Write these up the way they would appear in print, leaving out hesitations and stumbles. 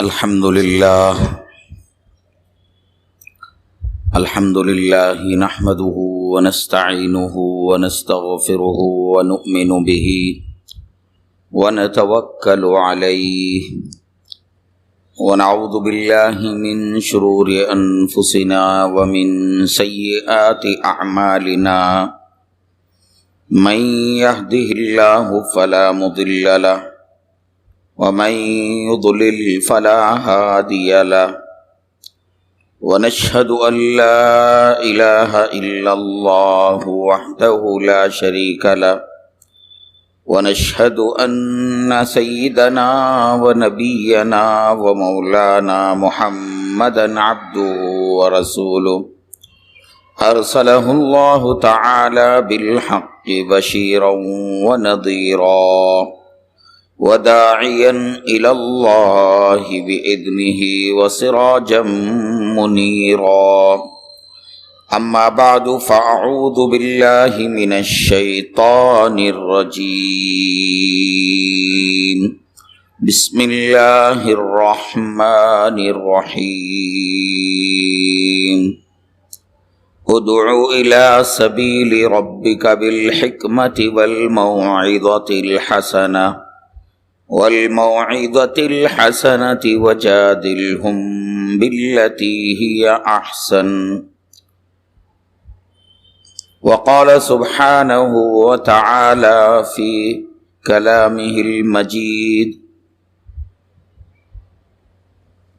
الحمد لله نحمده ونستعينه ونستغفره ونؤمن به ونتوكل عليه ونعوذ بالله من شرور أنفسنا ومن سيئات أعمالنا من يهده الله فلا مضل له ومن يضلل فلا هادي له ونشهد أن لا إله إلا الله وحده لا شريك له ونشهد أن سيدنا ونبينا ومولانا محمدا عبده ورسوله أرسله الله تعالى بالحق بشيرا ونذيرا وداعيا إلى الله بإذنه وسراجا منيرا أما بعد فأعوذ بالله من الشيطان الرجيم بسم الله الرحمن الرحيم ادع إلى سبيل ربك بالحكمة والموعظة الحسنة وجادلهم بالتي هي أحسن وقال سبحانه وتعالى في كلامه المجيد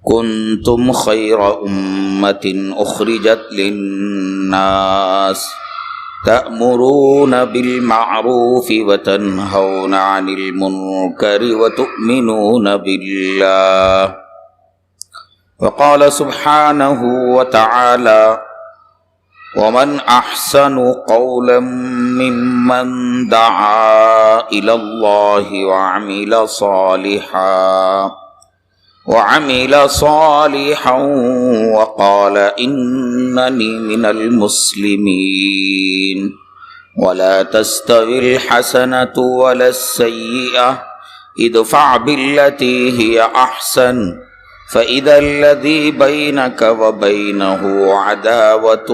كنتم خير أمة أخرجت للناس تأمرون بالمعروف وتنهون عن المنكر وتؤمنون بالله وقال سبحانه وتعالى ومن أحسن قولا ممن دعا إلى الله وعمل صالحا وقال إنني من المسلمين ولا تستوي الحسنة ولا السيئة ادفع بالتي هي أحسن فإذا الذي بينك وبينه عداوة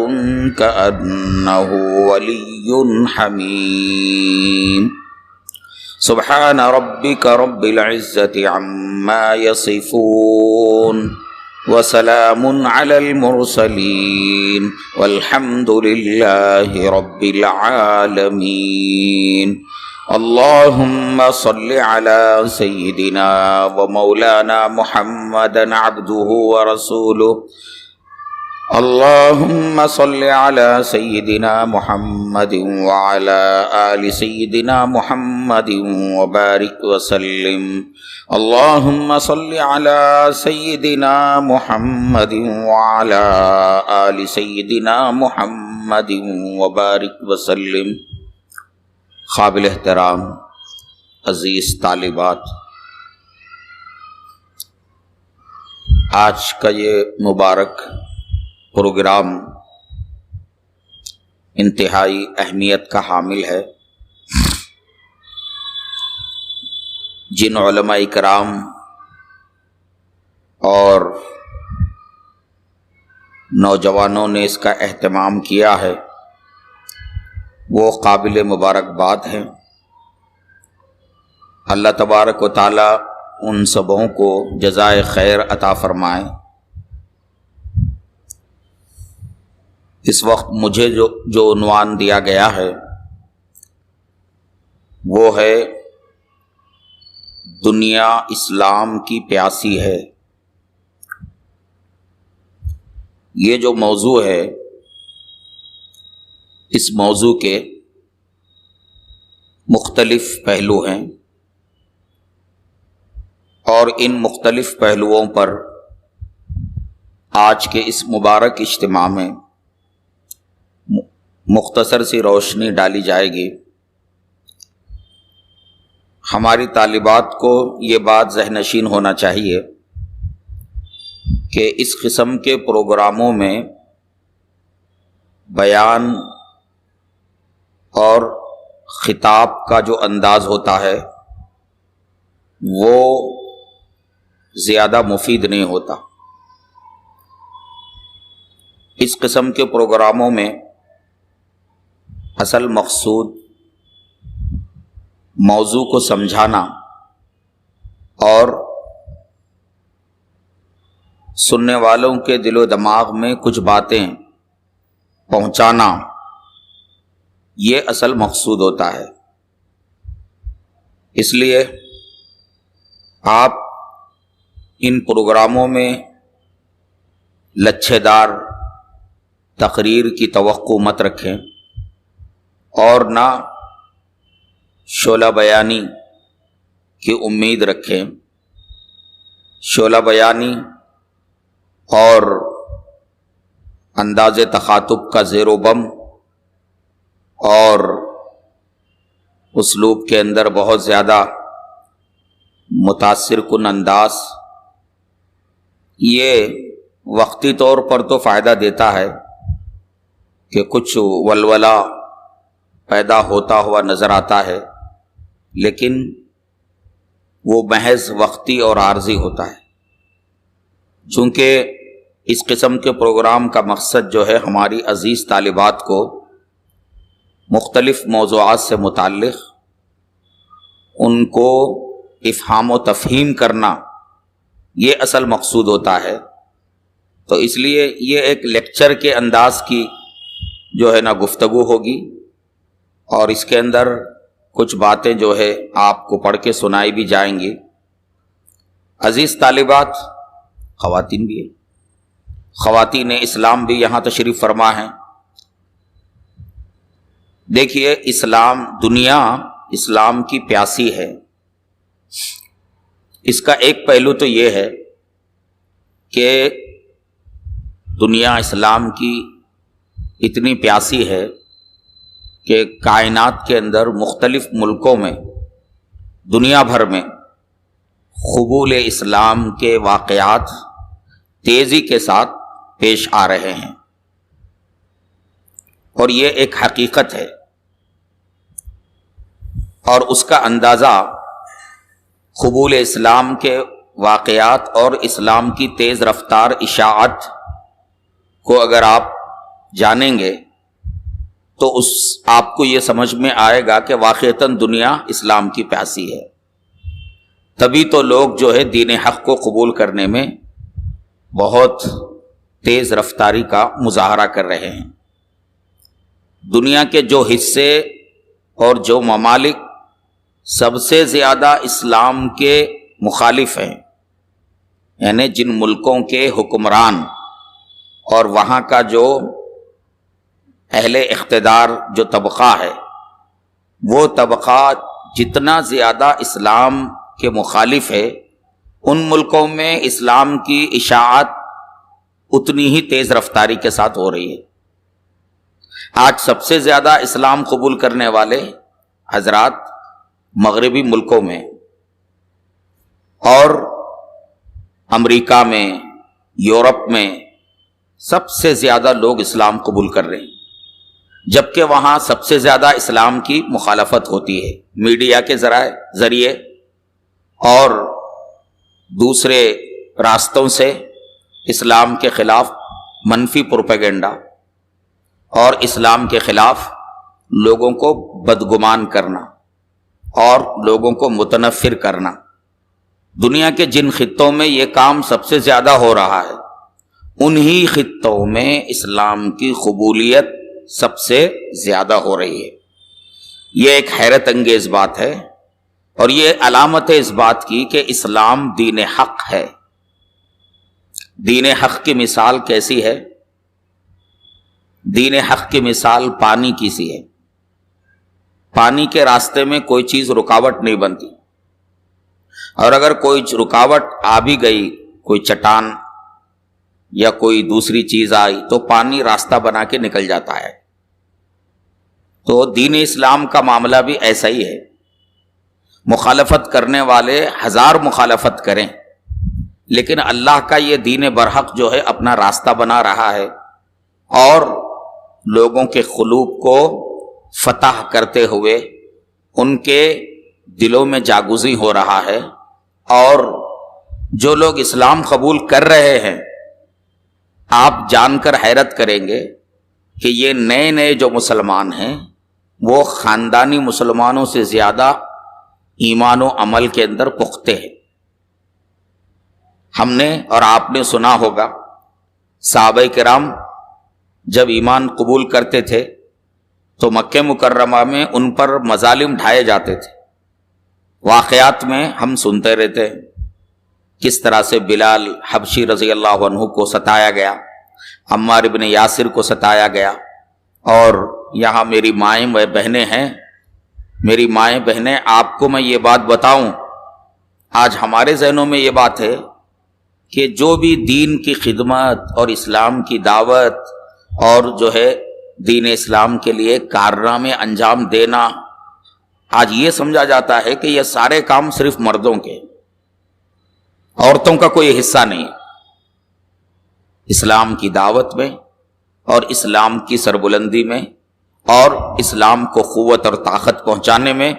كأنه ولي حميم سبحان ربك رب العزة عما يصفون وسلام على المرسلين والحمد لله رب العالمين اللهم صل على سيدنا ومولانا محمد عبده ورسوله اللهم صل على سيدنا محمد وعلى آل سيدنا محمد وبارك وسلم اللهم صل على سيدنا محمد وعلى آل سيدنا محمد وبارك وسلم. قابل احترام عزیز طالبات، آج کا یہ مبارک پروگرام انتہائی اہمیت کا حامل ہے. جن علماء کرام اور نوجوانوں نے اس کا اہتمام کیا ہے وہ قابل مبارکباد ہیں. اللہ تبارک و تعالی ان سبوں کو جزائے خیر عطا فرمائے. اس وقت مجھے جو عنوان دیا گیا ہے وہ ہے دنیا اسلام کی پیاسی ہے. یہ جو موضوع ہے اس موضوع کے مختلف پہلو ہیں اور ان مختلف پہلوؤں پر آج کے اس مبارک اجتماع میں مختصر سی روشنی ڈالی جائے گی. ہماری طالبات کو یہ بات ذہن نشین ہونا چاہیے کہ اس قسم کے پروگراموں میں بیان اور خطاب کا جو انداز ہوتا ہے وہ زیادہ مفید نہیں ہوتا۔ اس قسم کے پروگراموں میں اصل مقصود موضوع کو سمجھانا اور سننے والوں کے دل و دماغ میں کچھ باتیں پہنچانا، یہ اصل مقصود ہوتا ہے۔ اس لیے آپ ان پروگراموں میں لچھے دار تقریر کی توقع مت رکھیں اور نہ شعلہ بیانی کی امید رکھیں۔ شعلہ بیانی اور انداز تخاطب کا زیر و بم اور اسلوب کے اندر بہت زیادہ متاثر کن انداز، یہ وقتی طور پر تو فائدہ دیتا ہے کہ کچھ ولولہ پیدا ہوتا ہوا نظر آتا ہے، لیکن وہ محض وقتی اور عارضی ہوتا ہے۔ چونکہ اس قسم کے پروگرام کا مقصد جو ہے ہماری عزیز طالبات کو مختلف موضوعات سے متعلق ان کو افہام و تفہیم کرنا، یہ اصل مقصود ہوتا ہے۔ تو اس لیے یہ ایک لیکچر کے انداز کی جو ہے نا گفتگو ہوگی، اور اس کے اندر کچھ باتیں جو ہے آپ کو پڑھ کے سنائی بھی جائیں گی۔ عزیز طالبات، خواتین بھی ہیں، خواتین اسلام بھی یہاں تشریف فرما ہیں۔ دیکھیے، اسلام، دنیا اسلام کی پیاسی ہے۔ اس کا ایک پہلو تو یہ ہے کہ دنیا اسلام کی اتنی پیاسی ہے کہ کائنات کے اندر مختلف ملکوں میں، دنیا بھر میں قبول اسلام کے واقعات تیزی کے ساتھ پیش آ رہے ہیں، اور یہ ایک حقیقت ہے، اور اس کا اندازہ قبول اسلام کے واقعات اور اسلام کی تیز رفتار اشاعت کو اگر آپ جانیں گے تو آپ کو یہ سمجھ میں آئے گا کہ واقعتاً دنیا اسلام کی پیاسی ہے۔ تبھی تو لوگ جو ہے دین حق کو قبول کرنے میں بہت تیز رفتاری کا مظاہرہ کر رہے ہیں۔ دنیا کے جو حصے اور جو ممالک سب سے زیادہ اسلام کے مخالف ہیں، یعنی جن ملکوں کے حکمران اور وہاں کا جو اہل اقتدار جو طبقہ ہے، وہ طبقہ جتنا زیادہ اسلام کے مخالف ہے، ان ملکوں میں اسلام کی اشاعت اتنی ہی تیز رفتاری کے ساتھ ہو رہی ہے۔ آج سب سے زیادہ اسلام قبول کرنے والے حضرات مغربی ملکوں میں اور امریکہ میں، یورپ میں سب سے زیادہ لوگ اسلام قبول کر رہے ہیں، جبکہ وہاں سب سے زیادہ اسلام کی مخالفت ہوتی ہے، میڈیا کے ذریعے اور دوسرے راستوں سے اسلام کے خلاف منفی پروپیگنڈا اور اسلام کے خلاف لوگوں کو بدگمان کرنا اور لوگوں کو متنفر کرنا۔ دنیا کے جن خطوں میں یہ کام سب سے زیادہ ہو رہا ہے، انہی خطوں میں اسلام کی قبولیت سب سے زیادہ ہو رہی ہے۔ یہ ایک حیرت انگیز بات ہے، اور یہ علامت ہے اس بات کی کہ اسلام دین حق ہے۔ دین حق کی مثال کیسی ہے؟ دین حق کی مثال پانی کی سی ہے۔ پانی کے راستے میں کوئی چیز رکاوٹ نہیں بنتی، اور اگر کوئی رکاوٹ آ بھی گئی، کوئی چٹان یا کوئی دوسری چیز آئی، تو پانی راستہ بنا کے نکل جاتا ہے۔ تو دین اسلام کا معاملہ بھی ایسا ہی ہے۔ مخالفت کرنے والے ہزار مخالفت کریں، لیکن اللہ کا یہ دین برحق جو ہے اپنا راستہ بنا رہا ہے، اور لوگوں کے قلوب کو فتح کرتے ہوئے ان کے دلوں میں جاگزی ہو رہا ہے، اور جو لوگ اسلام قبول کر رہے ہیں، آپ جان کر حیرت کریں گے کہ یہ نئے نئے جو مسلمان ہیں وہ خاندانی مسلمانوں سے زیادہ ایمان و عمل کے اندر پختہ ہیں۔ ہم نے اور آپ نے سنا ہوگا صحابہ کرام جب ایمان قبول کرتے تھے تو مکہ مکرمہ میں ان پر مظالم ڈھائے جاتے تھے۔ واقعات میں ہم سنتے رہتے ہیں کس طرح سے بلال حبشی رضی اللہ عنہ کو ستایا گیا، عمار ابن یاسر کو ستایا گیا، اور یہاں میری مائیں و بہنیں ہیں، میری مائیں بہنیں، آپ کو میں یہ بات بتاؤں، آج ہمارے ذہنوں میں یہ بات ہے کہ جو بھی دین کی خدمت اور اسلام کی دعوت اور جو ہے دین اسلام کے لیے کارنامے انجام دینا، آج یہ سمجھا جاتا ہے کہ یہ سارے کام صرف مردوں کے، عورتوں کا کوئی حصہ نہیں ہے۔ اسلام کی دعوت میں اور اسلام کی سربلندی میں اور اسلام کو قوت اور طاقت پہنچانے میں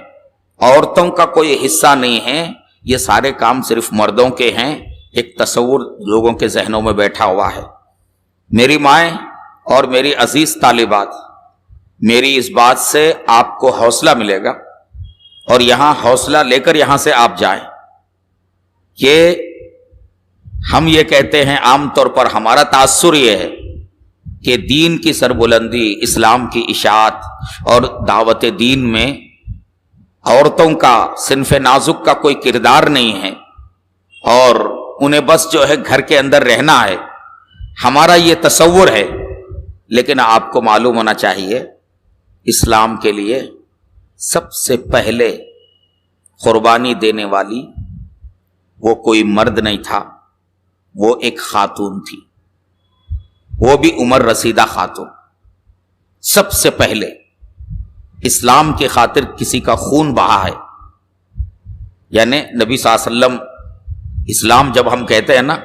عورتوں کا کوئی حصہ نہیں ہے، یہ سارے کام صرف مردوں کے ہیں، ایک تصور لوگوں کے ذہنوں میں بیٹھا ہوا ہے۔ میری مائیں اور میری عزیز طالبات، میری اس بات سے آپ کو حوصلہ ملے گا، اور یہاں حوصلہ لے کر یہاں سے آپ جائیں کہ ہم یہ کہتے ہیں، عام طور پر ہمارا تاثر یہ ہے کہ دین کی سربلندی، اسلام کی اشاعت اور دعوت دین میں عورتوں کا، صنف نازک کا کوئی کردار نہیں ہے، اور انہیں بس جو ہے گھر کے اندر رہنا ہے، ہمارا یہ تصور ہے۔ لیکن آپ کو معلوم ہونا چاہیے اسلام کے لیے سب سے پہلے قربانی دینے والی وہ کوئی مرد نہیں تھا، وہ ایک خاتون تھی، وہ بھی عمر رسیدہ خاتون۔ سب سے پہلے اسلام کی خاطر کسی کا خون بہا ہے، یعنی نبی صلی اللہ علیہ وسلم، اسلام جب ہم کہتے ہیں نا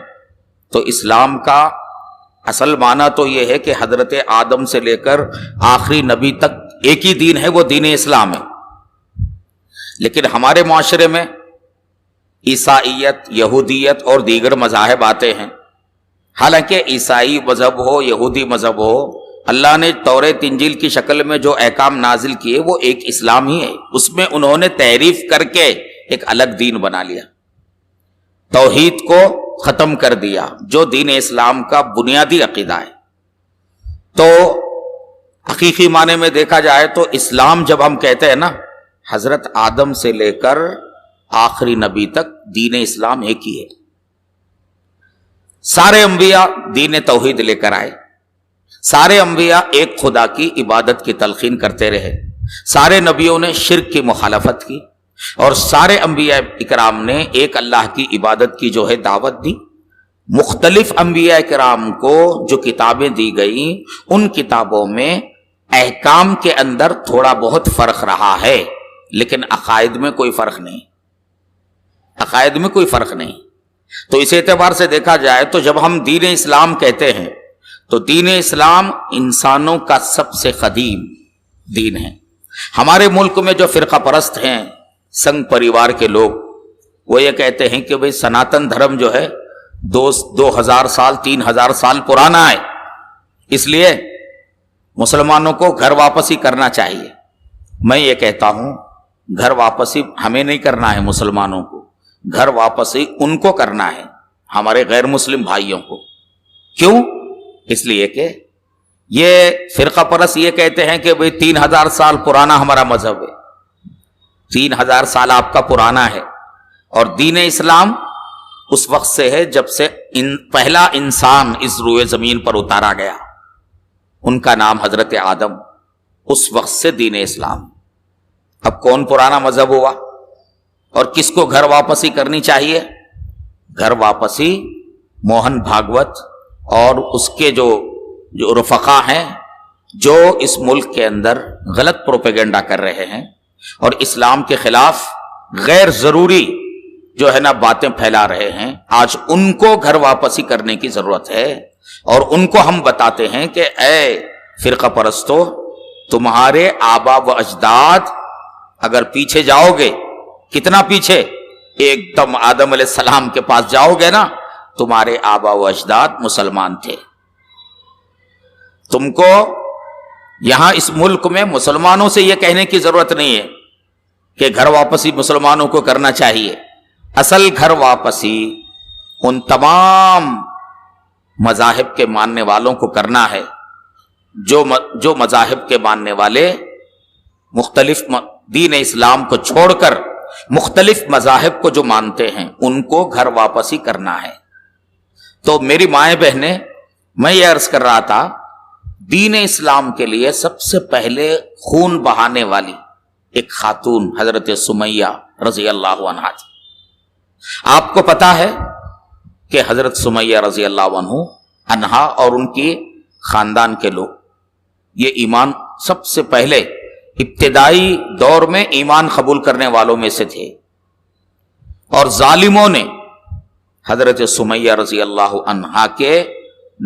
تو اسلام کا اصل معنی تو یہ ہے کہ حضرت آدم سے لے کر آخری نبی تک ایک ہی دین ہے، وہ دین اسلام ہے۔ لیکن ہمارے معاشرے میں عیسائیت، یہودیت اور دیگر مذاہب آتے ہیں۔ حالانکہ عیسائی مذہب ہو، یہودی مذہب ہو، اللہ نے تورات انجیل کی شکل میں جو احکام نازل کیے وہ ایک اسلام ہی ہے، اس میں انہوں نے تحریف کر کے ایک الگ دین بنا لیا، توحید کو ختم کر دیا جو دین اسلام کا بنیادی عقیدہ ہے۔ تو حقیقی معنی میں دیکھا جائے تو اسلام جب ہم کہتے ہیں نا، حضرت آدم سے لے کر آخری نبی تک دین اسلام ایک ہی ہے۔ سارے انبیاء دین توحید لے کر آئے، سارے انبیاء ایک خدا کی عبادت کی تلقین کرتے رہے، سارے نبیوں نے شرک کی مخالفت کی، اور سارے انبیاء اکرام نے ایک اللہ کی عبادت کی جو ہے دعوت دی۔ مختلف انبیاء اکرام کو جو کتابیں دی گئیں، ان کتابوں میں احکام کے اندر تھوڑا بہت فرق رہا ہے، لیکن عقائد میں کوئی فرق نہیں، عقائد میں کوئی فرق نہیں۔ تو اس اعتبار سے دیکھا جائے تو جب ہم دین اسلام کہتے ہیں تو دین اسلام انسانوں کا سب سے قدیم دین ہے۔ ہمارے ملک میں جو فرقہ پرست ہیں، سنگ پریوار کے لوگ، وہ یہ کہتے ہیں کہ بھئی سناتن دھرم جو ہے 2000 سال 3000 سال پرانا ہے، اس لیے مسلمانوں کو گھر واپسی کرنا چاہیے۔ میں یہ کہتا ہوں گھر واپسی ہمیں نہیں کرنا ہے، مسلمانوں کو گھر واپسی ان کو کرنا ہے، ہمارے غیر مسلم بھائیوں کو۔ کیوں؟ اس لیے کہ یہ فرقہ پرست یہ کہتے ہیں کہ بھئی 3000 سال پرانا ہمارا مذہب ہے، 3000 سال آپ کا پرانا ہے، اور دین اسلام اس وقت سے ہے جب سے پہلا انسان اس روئے زمین پر اتارا گیا، ان کا نام حضرت آدم، اس وقت سے دین اسلام۔ اب کون پرانا مذہب ہوا اور کس کو گھر واپسی کرنی چاہیے؟ گھر واپسی موہن بھاگوت اور اس کے جو رفقا ہیں، جو اس ملک کے اندر غلط پروپیگنڈا کر رہے ہیں اور اسلام کے خلاف غیر ضروری جو ہے نا باتیں پھیلا رہے ہیں، آج ان کو گھر واپسی کرنے کی ضرورت ہے۔ اور ان کو ہم بتاتے ہیں کہ اے فرقہ پرستو، تمہارے آبا و اجداد اگر پیچھے جاؤ گے، کتنا پیچھے؟ ایک دم آدم علیہ السلام کے پاس جاؤ گے نا، تمہارے آبا و اجداد مسلمان تھے. تم کو یہاں اس ملک میں مسلمانوں سے یہ کہنے کی ضرورت نہیں ہے کہ گھر واپسی مسلمانوں کو کرنا چاہیے. اصل گھر واپسی ان تمام مذاہب کے ماننے والوں کو کرنا ہے جو مذاہب کے ماننے والے مختلف دین اسلام کو چھوڑ کر مختلف مذاہب کو جو مانتے ہیں ان کو گھر واپسی کرنا ہے. تو میری مائیں بہنیں، میں یہ عرض کر رہا تھا، دین اسلام کے لیے سب سے پہلے خون بہانے والی ایک خاتون حضرت سمیہ رضی اللہ عنہا تھی. آپ کو پتا ہے کہ حضرت سمیہ رضی اللہ عنہا اور ان کی خاندان کے لوگ یہ ایمان سب سے پہلے ابتدائی دور میں ایمان قبول کرنے والوں میں سے تھے، اور ظالموں نے حضرت سمیہ رضی اللہ عنہا کے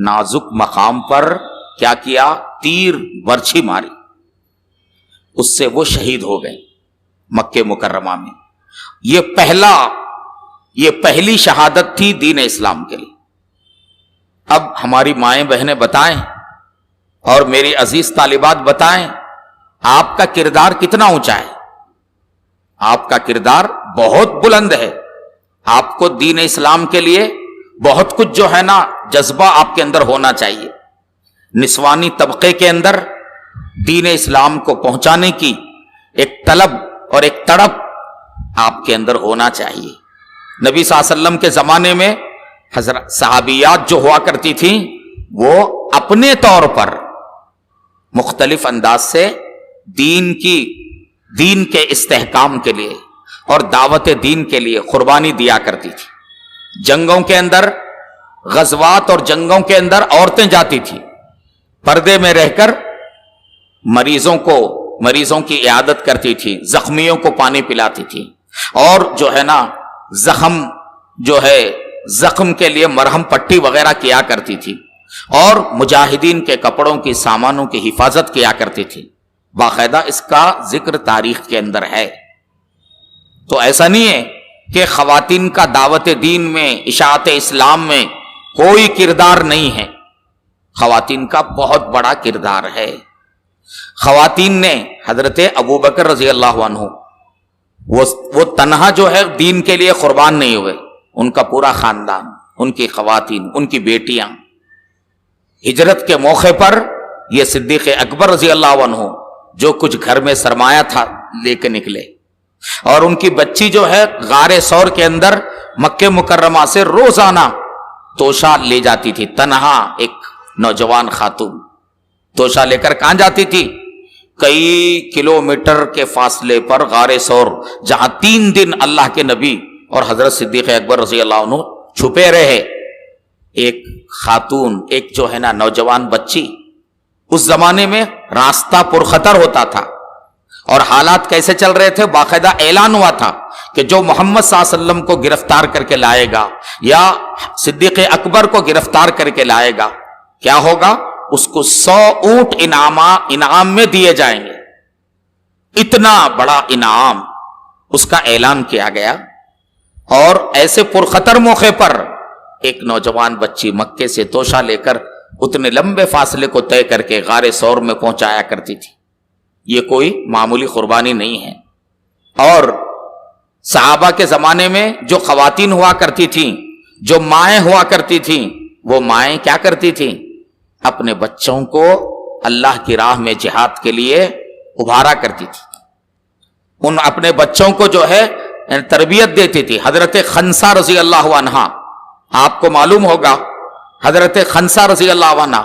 نازک مقام پر کیا کیا؟ تیر برچھی ماری، اس سے وہ شہید ہو گئے مکہ مکرمہ میں. یہ پہلی شہادت تھی دین اسلام کے لیے. اب ہماری مائیں بہنیں بتائیں اور میری عزیز طالبات بتائیں، آپ کا کردار کتنا اونچا ہے؟ آپ کا کردار بہت بلند ہے. آپ کو دین اسلام کے لیے بہت کچھ جو ہے نا جذبہ آپ کے اندر ہونا چاہیے. نسوانی طبقے کے اندر دین اسلام کو پہنچانے کی ایک طلب اور ایک تڑپ آپ کے اندر ہونا چاہیے. نبی صلی اللہ علیہ وسلم کے زمانے میں حضرت صحابیات جو ہوا کرتی تھیں وہ اپنے طور پر مختلف انداز سے دین کے استحکام کے لیے اور دعوت دین کے لیے قربانی دیا کرتی تھی. جنگوں کے اندر، غزوات اور جنگوں کے اندر عورتیں جاتی تھیں، پردے میں رہ کر مریضوں کی عیادت کرتی تھی، زخمیوں کو پانی پلاتی تھی، اور جو ہے نا زخم کے لیے مرہم پٹی وغیرہ کیا کرتی تھی، اور مجاہدین کے کپڑوں کی سامانوں کی حفاظت کیا کرتی تھی. باقاعدہ اس کا ذکر تاریخ کے اندر ہے. تو ایسا نہیں ہے کہ خواتین کا دعوت دین میں، اشاعت اسلام میں کوئی کردار نہیں ہے. خواتین کا بہت بڑا کردار ہے. خواتین نے حضرت ابوبکر رضی اللہ عنہ وہ تنہا جو ہے دین کے لیے قربان نہیں ہوئے، ان کا پورا خاندان، ان کی خواتین، ان کی بیٹیاں ہجرت کے موقع پر یہ صدیق اکبر رضی اللہ عنہ جو کچھ گھر میں سرمایہ تھا لے کے نکلے، اور ان کی بچی جو ہے غار ثور کے اندر مکہ مکرمہ سے روزانہ توشہ لے جاتی تھی. تنہا ایک نوجوان خاتون توشہ لے کر کہاں جاتی تھی؟ کئی کلومیٹر کے فاصلے پر غار ثور، جہاں 3 دن اللہ کے نبی اور حضرت صدیق اکبر رضی اللہ عنہ چھپے رہے. ایک خاتون، ایک جو ہے نا نوجوان بچی، اس زمانے میں راستہ پرخطر ہوتا تھا، اور حالات کیسے چل رہے تھے؟ باقاعدہ اعلان ہوا تھا کہ جو محمد صلی اللہ علیہ وسلم کو گرفتار کر کے لائے گا یا صدیق اکبر کو گرفتار کر کے لائے گا، کیا ہوگا؟ اس کو 100 اونٹ انعام میں دیے جائیں گے. اتنا بڑا انعام اس کا اعلان کیا گیا. اور ایسے پرخطر موقع پر ایک نوجوان بچی مکے سے توشہ لے کر اتنے لمبے فاصلے کو طے کر کے غار ثور میں پہنچایا کرتی تھی. یہ کوئی معمولی قربانی نہیں ہے. اور صحابہ کے زمانے میں جو خواتین ہوا کرتی تھیں، جو مائیں ہوا کرتی تھیں، وہ مائیں کیا کرتی تھیں؟ اپنے بچوں کو اللہ کی راہ میں جہاد کے لیے ابھارا کرتی تھی. ان اپنے بچوں کو جو ہے تربیت دیتی تھی. حضرت خنسا رضی اللہ عنہا، آپ کو معلوم ہوگا حضرت خنسا رضی اللہ عنہ،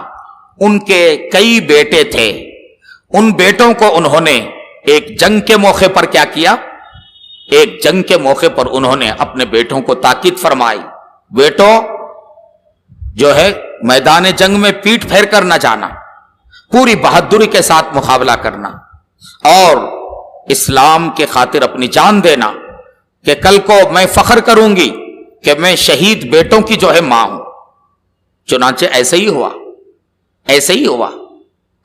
ان کے کئی بیٹے تھے. ان بیٹوں کو انہوں نے ایک جنگ کے موقع پر کیا کیا؟ ایک جنگ کے موقع پر انہوں نے اپنے بیٹوں کو تاکید فرمائی، بیٹوں جو ہے میدان جنگ میں پیٹھ پھیر کر نہ جانا، پوری بہادری کے ساتھ مقابلہ کرنا، اور اسلام کے خاطر اپنی جان دینا، کہ کل کو میں فخر کروں گی کہ میں شہید بیٹوں کی جو ہے ماں ہوں. چنانچہ ایسے ہی ہوا.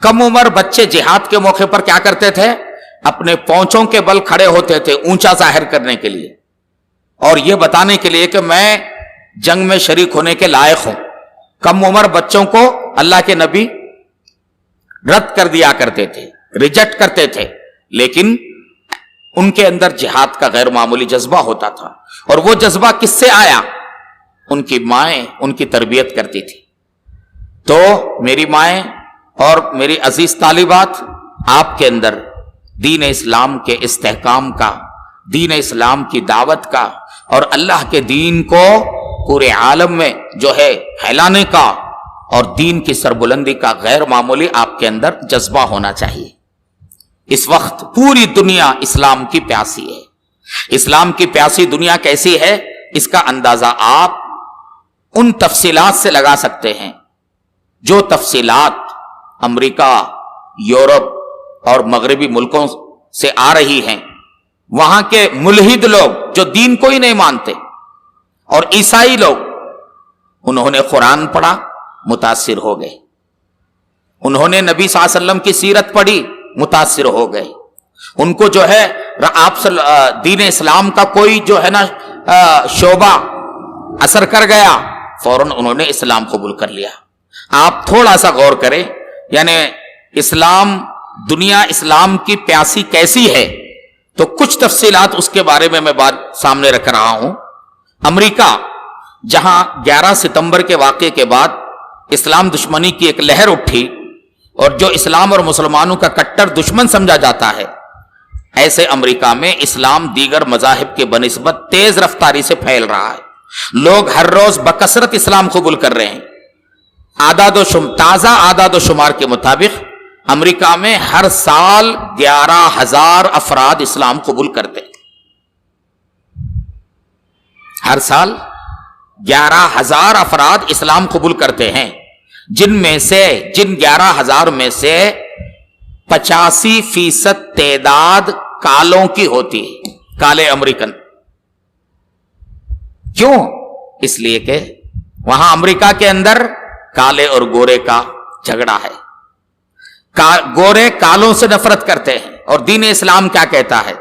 کم عمر بچے جہاد کے موقع پر کیا کرتے تھے؟ اپنے پونچوں کے بل کھڑے ہوتے تھے اونچا ظاہر کرنے کے لیے. اور یہ بتانے کے لیے کہ میں جنگ میں شریک ہونے کے لائق ہوں. کم عمر بچوں کو اللہ کے نبی رد کر دیا کرتے تھے، ریجیکٹ کرتے تھے، لیکن ان کے اندر جہاد کا غیر معمولی جذبہ ہوتا تھا. اور وہ جذبہ کس سے آیا؟ ان کی مائیں ان کی تربیت کرتی تھی. تو میری مائیں اور میری عزیز طالبات، آپ کے اندر دین اسلام کے استحکام کا، دین اسلام کی دعوت کا اور اللہ کے دین کو پورے عالم میں جو ہے پھیلانے کا اور دین کی سربلندی کا غیر معمولی آپ کے اندر جذبہ ہونا چاہیے. اس وقت پوری دنیا اسلام کی پیاسی ہے. اسلام کی پیاسی دنیا کیسی ہے اس کا اندازہ آپ ان تفصیلات سے لگا سکتے ہیں جو تفصیلات امریکہ، یورپ اور مغربی ملکوں سے آ رہی ہیں. وہاں کے ملحد لوگ جو دین کو ہی نہیں مانتے، اور عیسائی لوگ، انہوں نے قرآن پڑھا، متاثر ہو گئے. انہوں نے نبی صلی اللہ علیہ وسلم کی سیرت پڑھی، متاثر ہو گئے. ان کو جو ہے آپ دین اسلام کا کوئی جو ہے نا شعبہ اثر کر گیا، فوراً انہوں نے اسلام قبول کر لیا. آپ تھوڑا سا غور کریں، یعنی اسلام، دنیا اسلام کی پیاسی کیسی ہے، تو کچھ تفصیلات اس کے بارے میں بات سامنے رکھ رہا ہوں. امریکہ، جہاں 11 ستمبر کے واقعے کے بعد اسلام دشمنی کی ایک لہر اٹھی اور جو اسلام اور مسلمانوں کا کٹر دشمن سمجھا جاتا ہے، ایسے امریکہ میں اسلام دیگر مذاہب کے بنسبت تیز رفتاری سے پھیل رہا ہے. لوگ ہر روز بکثرت اسلام قبول کر رہے ہیں. تازہ اعداد و شمار کے مطابق امریکہ میں ہر سال 11,000 افراد اسلام قبول کرتے ہیں. ہر سال 11,000 افراد اسلام قبول کرتے ہیں، جن 11,000 میں سے 85% تعداد کالوں کی ہوتی ہے، کالے امریکن. کیوں؟ اس لیے کہ وہاں امریکہ کے اندر کالے اور گورے کا جھگڑا ہے. گورے کالوں سے نفرت کرتے ہیں. اور دین اسلام کیا کہتا ہے؟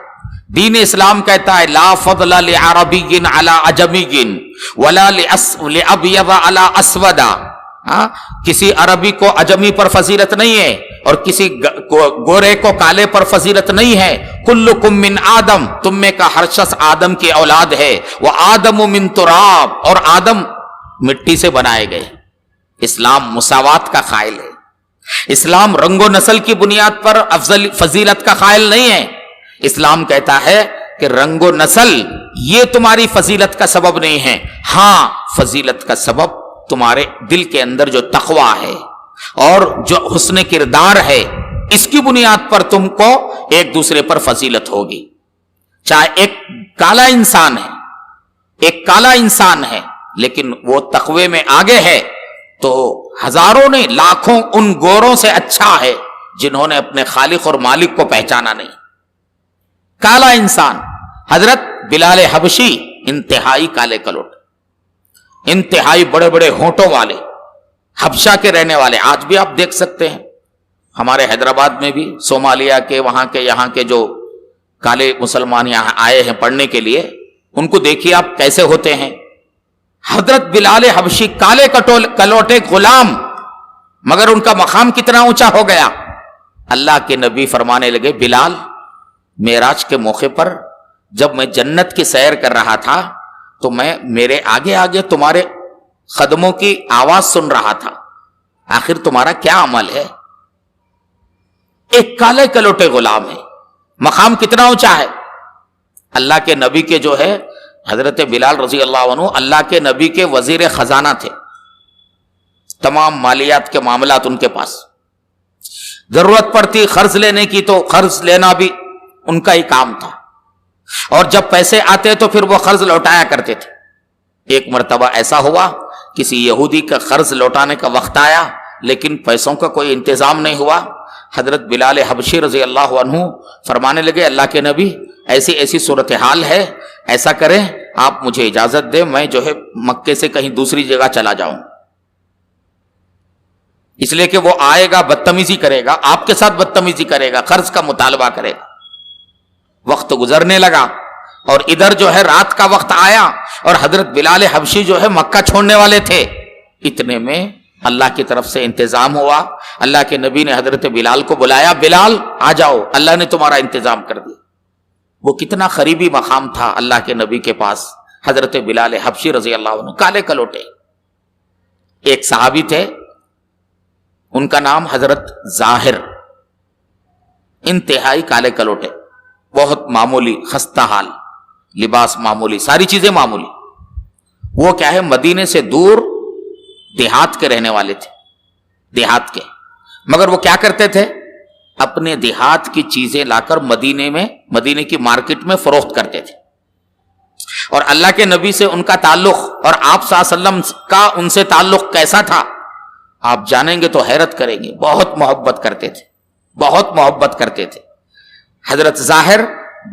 دین اسلام کہتا ہے لا فضل لعربی علی عجمی ولا لابیض علی اسود. کسی عربی کو عجمی پر فضیلت نہیں ہے اور کسی گورے کو کالے پر فضیلت نہیں ہے. کلکم من آدم، تم میں کا ہر شخص آدم کی اولاد ہے. وآدم من تراب، اور آدم مٹی سے بنائے گئے. اسلام مساوات کا قائل ہے. اسلام رنگ و نسل کی بنیاد پر افضل فضیلت کا قائل نہیں ہے. اسلام کہتا ہے کہ رنگ و نسل یہ تمہاری فضیلت کا سبب نہیں ہے. ہاں، فضیلت کا سبب تمہارے دل کے اندر جو تقویٰ ہے اور جو حسن کردار ہے، اس کی بنیاد پر تم کو ایک دوسرے پر فضیلت ہوگی. چاہے ایک کالا انسان ہے لیکن وہ تقوی میں آگے ہے، تو ہزاروں نہیں لاکھوں ان گوروں سے اچھا ہے جنہوں نے اپنے خالق اور مالک کو پہچانا نہیں. کالا انسان، حضرت بلال حبشی انتہائی کالے کلوٹ، انتہائی بڑے بڑے ہونٹوں والے، حبشہ کے رہنے والے. آج بھی آپ دیکھ سکتے ہیں ہمارے حیدرآباد میں بھی، صومالیہ کے، وہاں کے، یہاں کے جو کالے مسلمان یہاں آئے ہیں پڑھنے کے لیے، ان کو دیکھیے آپ کیسے ہوتے ہیں. حضرت بلال حبشی کالے کلوٹے غلام، مگر ان کا مقام کتنا اونچا ہو گیا. اللہ کے نبی فرمانے لگے بلال، معراج کے موقع پر جب میں جنت کی سیر کر رہا تھا تو میں میرے آگے آگے تمہارے قدموں کی آواز سن رہا تھا. آخر تمہارا کیا عمل ہے؟ ایک کالے کلوٹے غلام ہے، مقام کتنا اونچا ہے. اللہ کے نبی کے جو ہے حضرت بلال رضی اللہ عنہ اللہ کے نبی کے وزیر خزانہ تھے. تمام مالیات کے معاملات ان کے پاس. ضرورت پڑتی قرض لینے کی تو قرض لینا بھی ان کا ہی کام تھا، اور جب پیسے آتے تو پھر وہ قرض لوٹایا کرتے تھے. ایک مرتبہ ایسا ہوا، کسی یہودی کا قرض لوٹانے کا وقت آیا لیکن پیسوں کا کوئی انتظام نہیں ہوا. حضرت بلال حبشی رضی اللہ عنہ فرمانے لگے اللہ کے نبی، ایسی ایسی صورتحال ہے، ایسا کریں آپ مجھے اجازت دیں، میں جو ہے مکے سے کہیں دوسری جگہ چلا جاؤں. اس لیے کہ وہ آئے گا، بدتمیزی کرے گا، آپ کے ساتھ بدتمیزی کرے گا، قرض کا مطالبہ کرے گا. وقت گزرنے لگا، اور ادھر جو ہے رات کا وقت آیا اور حضرت بلال حبشی جو ہے مکہ چھوڑنے والے تھے، اتنے میں اللہ کی طرف سے انتظام ہوا. اللہ کے نبی نے حضرت بلال کو بلایا، بلال آ جاؤ، اللہ نے تمہارا انتظام کر دیا. وہ کتنا قریبی مقام تھا اللہ کے نبی کے پاس. حضرت بلال حبشی رضی اللہ عنہ کالے کلوٹے. ایک صحابی تھے، ان کا نام حضرت ظاہر، انتہائی کالے کلوٹے، بہت معمولی، خستہ حال، لباس معمولی، ساری چیزیں معمولی. وہ کیا ہے، مدینے سے دور دیہات کے رہنے والے تھے، دیہات کے. مگر وہ کیا کرتے تھے، اپنے دیہات کی چیزیں لا کر مدینے کی مارکیٹ میں فروخت کرتے تھے. اور اللہ کے نبی سے ان کا تعلق اور آپ صلی اللہ علیہ وسلم کا ان سے تعلق کیسا تھا، آپ جانیں گے تو حیرت کریں گے. بہت محبت کرتے تھے، بہت محبت کرتے تھے. حضرت ظاہر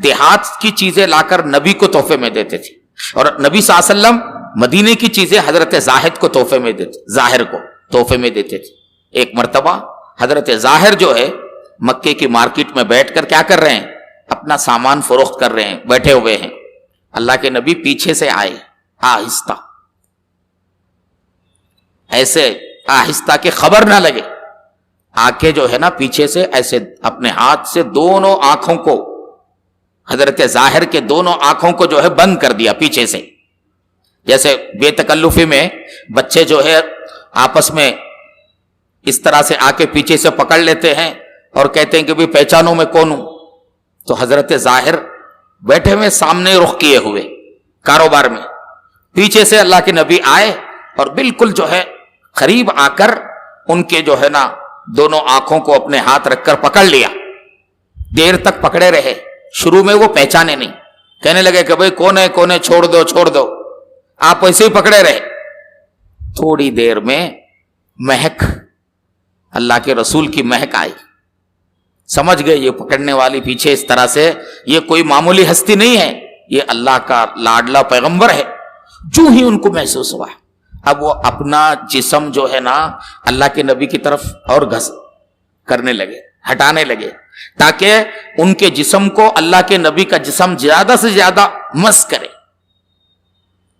دیہات کی چیزیں لا کر نبی کو تحفے میں دیتے تھے، اور نبی صلی اللہ علیہ وسلم مدینے کی چیزیں حضرت زاہد کو تحفے میں دیتے، ظاہر کو تحفے میں دیتے تھے. ایک مرتبہ حضرت ظاہر جو ہے مکے کی مارکیٹ میں بیٹھ کر کیا کر رہے ہیں، اپنا سامان فروخت کر رہے ہیں، بیٹھے ہوئے ہیں. اللہ کے نبی پیچھے سے آئے، آہستہ، ایسے آہستہ کہ خبر نہ لگے، آ کے جو ہے نا پیچھے سے ایسے اپنے ہاتھ سے دونوں آنکھوں کو، حضرت ظاہر کے دونوں آنکھوں کو جو ہے بند کر دیا پیچھے سے. جیسے بے تکلفی میں بچے جو ہے آپس میں اس طرح سے آ کے پیچھے سے پکڑ لیتے ہیں اور کہتے ہیں کہ بھی پہچانو میں کون ہوں. تو حضرت ظاہر بیٹھے ہوئے سامنے رخ کیے ہوئے کاروبار میں، پیچھے سے اللہ کے نبی آئے اور بالکل جو ہے قریب آ کر ان کے جو ہے نا دونوں آنکھوں کو اپنے ہاتھ رکھ کر پکڑ لیا. دیر تک پکڑے رہے. شروع میں وہ پہچانے نہیں، کہنے لگے کہ بھئی کون ہے کون ہے، چھوڑ دو چھوڑ دو. آپ ایسے ہی پکڑے رہے. تھوڑی دیر میں مہک، اللہ کے رسول کی مہک آئی. سمجھ گئے یہ پکڑنے والی پیچھے اس طرح سے یہ کوئی معمولی ہستی نہیں ہے، یہ اللہ کا لاڈلا پیغمبر ہے. جو ہی ان کو محسوس ہوا، اب وہ اپنا جسم جو ہے نا اللہ کے نبی کی طرف اور گھس کرنے لگے، ہٹانے لگے، تاکہ ان کے جسم کو اللہ کے نبی کا جسم زیادہ سے زیادہ مس کرے.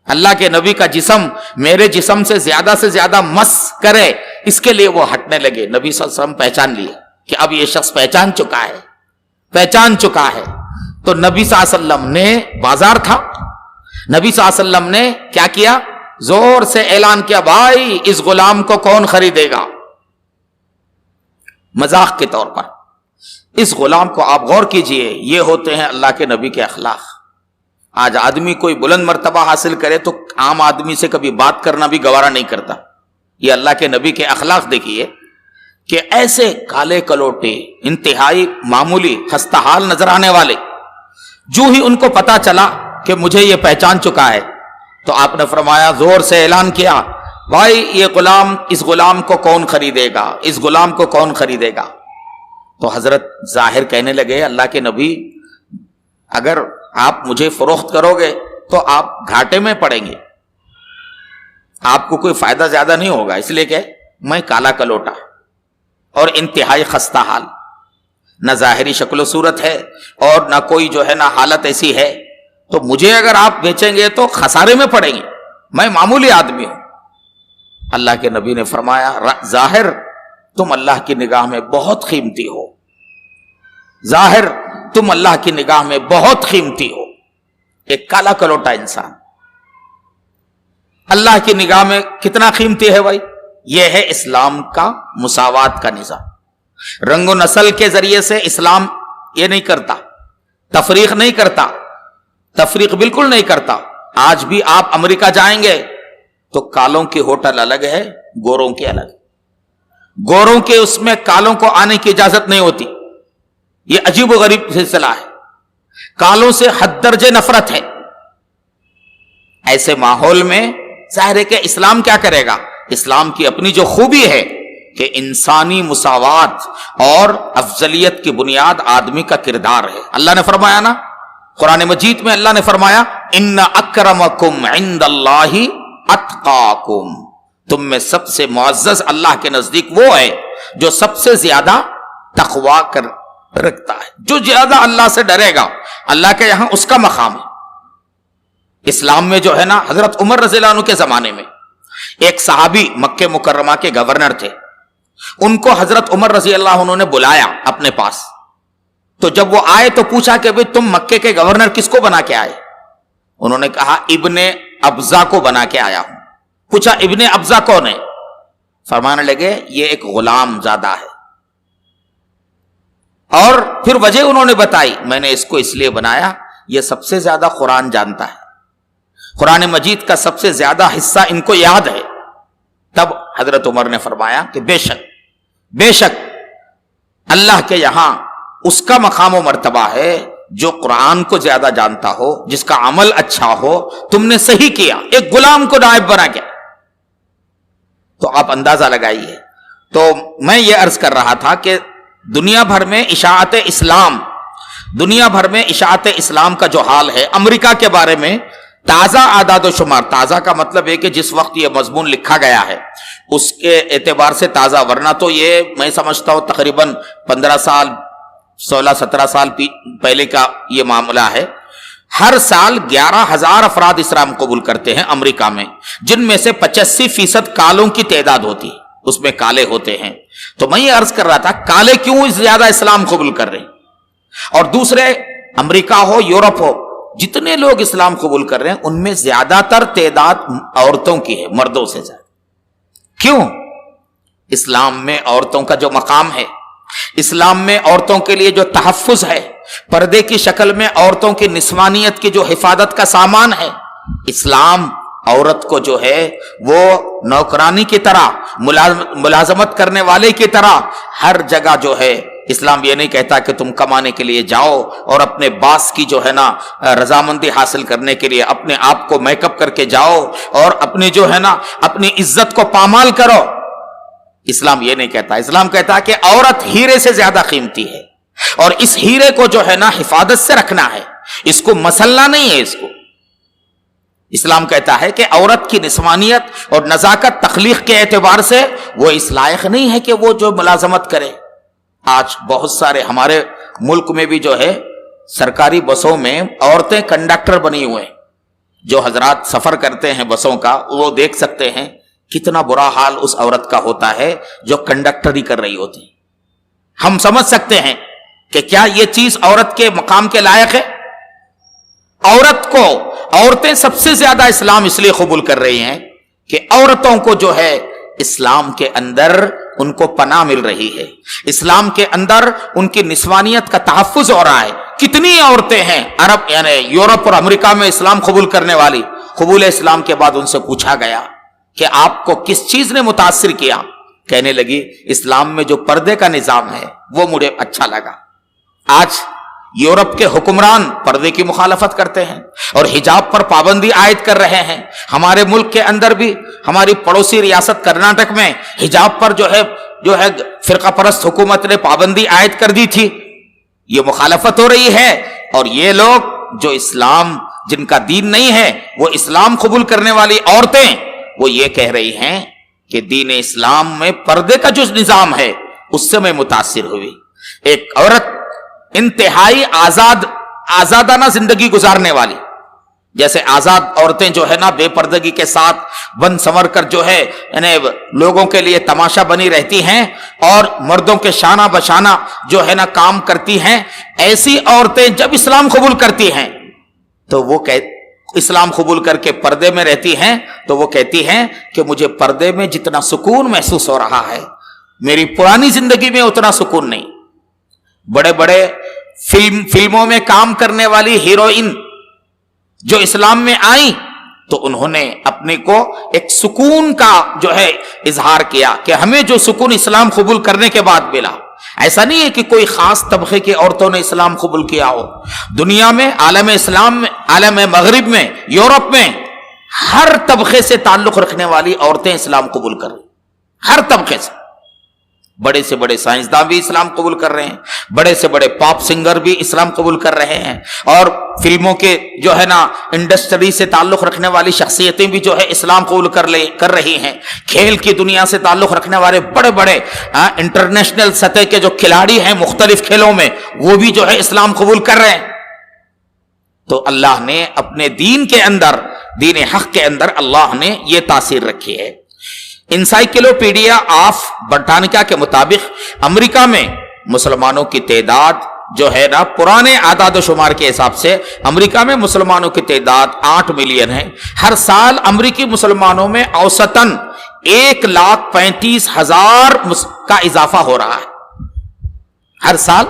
اللہ کے نبی کا جسم میرے جسم سے زیادہ مس کرے، اس کے لیے وہ ہٹنے لگے. نبی صلی اللہ علیہ وسلم پہچان لیے کہ اب یہ شخص پہچان چکا ہے. تو نبی صلی اللہ علیہ وسلم نے، بازار تھا، نبی صلی اللہ علیہ وسلم نے کیا کیا، زور سے اعلان کیا، بھائی اس غلام کو کون خریدے گا. مذاق کے طور پر اس غلام کو آپ غور کیجئے، یہ ہوتے ہیں اللہ کے نبی کے اخلاق. آج آدمی کوئی بلند مرتبہ حاصل کرے تو عام آدمی سے کبھی بات کرنا بھی گوارا نہیں کرتا. یہ اللہ کے نبی کے اخلاق دیکھیے کہ ایسے کالے کلوٹے، انتہائی معمولی، خستہ حال نظر آنے والے، جو ہی ان کو پتا چلا کہ مجھے یہ پہچان چکا ہے تو آپ نے فرمایا، زور سے اعلان کیا، بھائی یہ غلام، اس غلام کو کون خریدے گا، اس غلام کو کون خریدے گا. تو حضرت ظاہر کہنے لگے، اللہ کے نبی اگر آپ مجھے فروخت کرو گے تو آپ گھاٹے میں پڑیں گے، آپ کو کوئی فائدہ زیادہ نہیں ہوگا، اس لیے کہ میں کالا کلوٹا اور انتہائی خستہ حال، نہ ظاہری شکل و صورت ہے اور نہ کوئی جو ہے نہ حالت ایسی ہے، تو مجھے اگر آپ بیچیں گے تو خسارے میں پڑیں گے، میں معمولی آدمی ہوں. اللہ کے نبی نے فرمایا، ظاہر تم اللہ کی نگاہ میں بہت قیمتی ہو، ظاہر تم اللہ کی نگاہ میں بہت قیمتی ہو. ایک کالا کلوٹا انسان اللہ کی نگاہ میں کتنا قیمتی ہے بھائی. یہ ہے اسلام کا مساوات کا نظام. رنگ و نسل کے ذریعے سے اسلام یہ نہیں کرتا، تفریق نہیں کرتا، تفریق بالکل نہیں کرتا. آج بھی آپ امریکہ جائیں گے تو کالوں کے ہوٹل الگ ہے، گوروں کے الگ. گوروں کے اس میں کالوں کو آنے کی اجازت نہیں ہوتی. یہ عجیب و غریب سلسلہ ہے. کالوں سے حد درجے نفرت ہے. ایسے ماحول میں ظاہر ہے کہ اسلام کیا کرے گا. اسلام کی اپنی جو خوبی ہے کہ انسانی مساوات اور افضلیت کی بنیاد آدمی کا کردار ہے. اللہ نے فرمایا نا قرآن مجید میں، اللہ نے فرمایا، ان اکرمکم عند اللہ اتقاکم، تم میں سب سے معزز اللہ کے نزدیک وہ ہے جو سب سے زیادہ تقوی رکھتا ہے، جو زیادہ اللہ سے ڈرے گا. اللہ کے یہاں اس کا مقام ہے. اسلام میں جو ہے نا حضرت عمر رضی اللہ عنہ کے زمانے میں ایک صحابی مکہ مکرمہ کے گورنر تھے، ان کو حضرت عمر رضی اللہ عنہ نے بلایا اپنے پاس. تو جب وہ آئے تو پوچھا کہ بھئی تم مکے کے گورنر کس کو بنا کے آئے؟ انہوں نے کہا ابن ابزا کو بنا کے آیا ہوں. پوچھا ابن ابزا کون ہے؟ فرمانے لگے یہ ایک غلام زادہ ہے. اور پھر وجہ انہوں نے بتائی، میں نے اس کو اس لیے بنایا، یہ سب سے زیادہ قرآن جانتا ہے، قرآن مجید کا سب سے زیادہ حصہ ان کو یاد ہے. تب حضرت عمر نے فرمایا کہ بے شک اللہ کے یہاں اس کا مقام و مرتبہ ہے جو قرآن کو زیادہ جانتا ہو، جس کا عمل اچھا ہو. تم نے صحیح کیا، ایک غلام کو نائب بنا کے. تو آپ اندازہ لگائیے. تو میں یہ عرض کر رہا تھا کہ دنیا بھر میں اشاعت اسلام کا جو حال ہے، امریکہ کے بارے میں تازہ اعداد و شمار، تازہ کا مطلب ہے کہ جس وقت یہ مضمون لکھا گیا ہے اس کے اعتبار سے تازہ، ورنہ تو یہ میں سمجھتا ہوں تقریباً 15 سال 16-17 سال پہلے کا یہ معاملہ ہے. ہر سال 11,000 افراد اسلام قبول کرتے ہیں امریکہ میں، جن میں سے 85% کالوں کی تعداد ہوتی ہے، اس میں کالے ہوتے ہیں. تو میں یہ عرض کر رہا تھا کالے کیوں زیادہ اسلام قبول کر رہے ہیں، اور دوسرے امریکہ ہو یورپ ہو، جتنے لوگ اسلام قبول کر رہے ہیں ان میں زیادہ تر تعداد عورتوں کی ہے، مردوں سے زیادہ. کیوں؟ اسلام میں عورتوں کا جو مقام ہے، اسلام میں عورتوں کے لیے جو تحفظ ہے، پردے کی شکل میں عورتوں کی نسوانیت کی جو حفاظت کا سامان ہے، اسلام عورت کو جو ہے وہ نوکرانی کی طرح، ملازمت کرنے والے کی طرح ہر جگہ جو ہے، اسلام یہ نہیں کہتا کہ تم کمانے کے لیے جاؤ اور اپنے باس کی جو ہے نا رضامندی حاصل کرنے کے لیے اپنے آپ کو میک اپ کر کے جاؤ اور اپنی جو ہے نا اپنی عزت کو پامال کرو. اسلام یہ نہیں کہتا. اسلام کہتا ہے کہ عورت ہیرے سے زیادہ قیمتی ہے، اور اس ہیرے کو جو ہے نا حفاظت سے رکھنا ہے، اس کو مسلنا نہیں ہے. اس کو اسلام کہتا ہے کہ عورت کی نسوانیت اور نزاکت تخلیق کے اعتبار سے وہ اس لائق نہیں ہے کہ وہ جو ملازمت کرے. آج بہت سارے ہمارے ملک میں بھی جو ہے سرکاری بسوں میں عورتیں کنڈکٹر بنی ہوئے ہیں. جو حضرات سفر کرتے ہیں بسوں کا وہ دیکھ سکتے ہیں کتنا برا حال اس عورت کا ہوتا ہے جو کنڈکٹری کر رہی ہوتی. ہم سمجھ سکتے ہیں کہ کیا یہ چیز عورت کے مقام کے لائق ہے. عورتیں سب سے زیادہ اسلام اس لیے قبول کر رہی ہیں کہ عورتوں کو جو ہے اسلام کے اندر ان کو پناہ مل رہی ہے، اسلام کے اندر ان کی نسوانیت کا تحفظ ہو رہا ہے. کتنی عورتیں ہیں عرب یعنی یورپ اور امریکہ میں اسلام قبول کرنے والی. قبول اسلام کے بعد ان سے پوچھا گیا کہ آپ کو کس چیز نے متاثر کیا؟ کہنے لگی اسلام میں جو پردے کا نظام ہے وہ مجھے اچھا لگا. آج یورپ کے حکمران پردے کی مخالفت کرتے ہیں اور حجاب پر پابندی عائد کر رہے ہیں. ہمارے ملک کے اندر بھی ہماری پڑوسی ریاست کرناٹک میں حجاب پر جو ہے فرقہ پرست حکومت نے پابندی عائد کر دی تھی. یہ مخالفت ہو رہی ہے، اور یہ لوگ جو اسلام جن کا دین نہیں ہے وہ اسلام قبول کرنے والی عورتیں وہ یہ کہہ رہی ہیں کہ دین اسلام میں پردے کا جو نظام ہے اس سے میں متاثر ہوئی. ایک عورت انتہائی آزادانہ زندگی گزارنے والی، جیسے آزاد عورتیں جو ہے نا بے پردگی کے ساتھ بن سنور کر جو ہے یعنی لوگوں کے لیے تماشا بنی رہتی ہیں اور مردوں کے شانہ بشانہ جو ہے نا کام کرتی ہیں، ایسی عورتیں جب اسلام قبول کرتی ہیں تو وہ اسلام قبول کر کے پردے میں رہتی ہیں تو وہ کہتی ہیں کہ مجھے پردے میں جتنا سکون محسوس ہو رہا ہے میری پرانی زندگی میں اتنا سکون نہیں. بڑے بڑے فلموں میں کام کرنے والی ہیروئن جو اسلام میں آئیں تو انہوں نے اپنے کو ایک سکون کا جو ہے اظہار کیا کہ ہمیں جو سکون اسلام قبول کرنے کے بعد ملا. ایسا نہیں ہے کہ کوئی خاص طبقے کی عورتوں نے اسلام قبول کیا ہو. دنیا میں عالم اسلام میں، عالم مغرب میں، یورپ میں ہر طبقے سے تعلق رکھنے والی عورتیں اسلام قبول کر رہی ہیں. ہر طبقے سے. بڑے سے بڑے سائنسداں بھی اسلام قبول کر رہے ہیں، بڑے سے بڑے پاپ سنگر بھی اسلام قبول کر رہے ہیں، اور فلموں کے جو ہے نا انڈسٹری سے تعلق رکھنے والی شخصیتیں بھی جو ہے اسلام قبول کر رہی ہیں. کھیل کی دنیا سے تعلق رکھنے والے بڑے بڑے انٹرنیشنل سطح کے جو کھلاڑی ہیں مختلف کھیلوں میں وہ بھی جو ہے اسلام قبول کر رہے ہیں. تو اللہ نے اپنے دین کے اندر، دین حق کے اندر اللہ نے یہ تاثیر رکھی ہے۔ انسائکلوپیڈیا آف برٹانیکا کے مطابق امریکہ میں مسلمانوں کی تعداد جو ہے نا، پرانے اعداد و شمار کے حساب سے امریکہ میں مسلمانوں کی تعداد 8 ملین ہے۔ ہر سال امریکی مسلمانوں میں اوسطاً 1,35,000 کا اضافہ ہو رہا ہے۔ ہر سال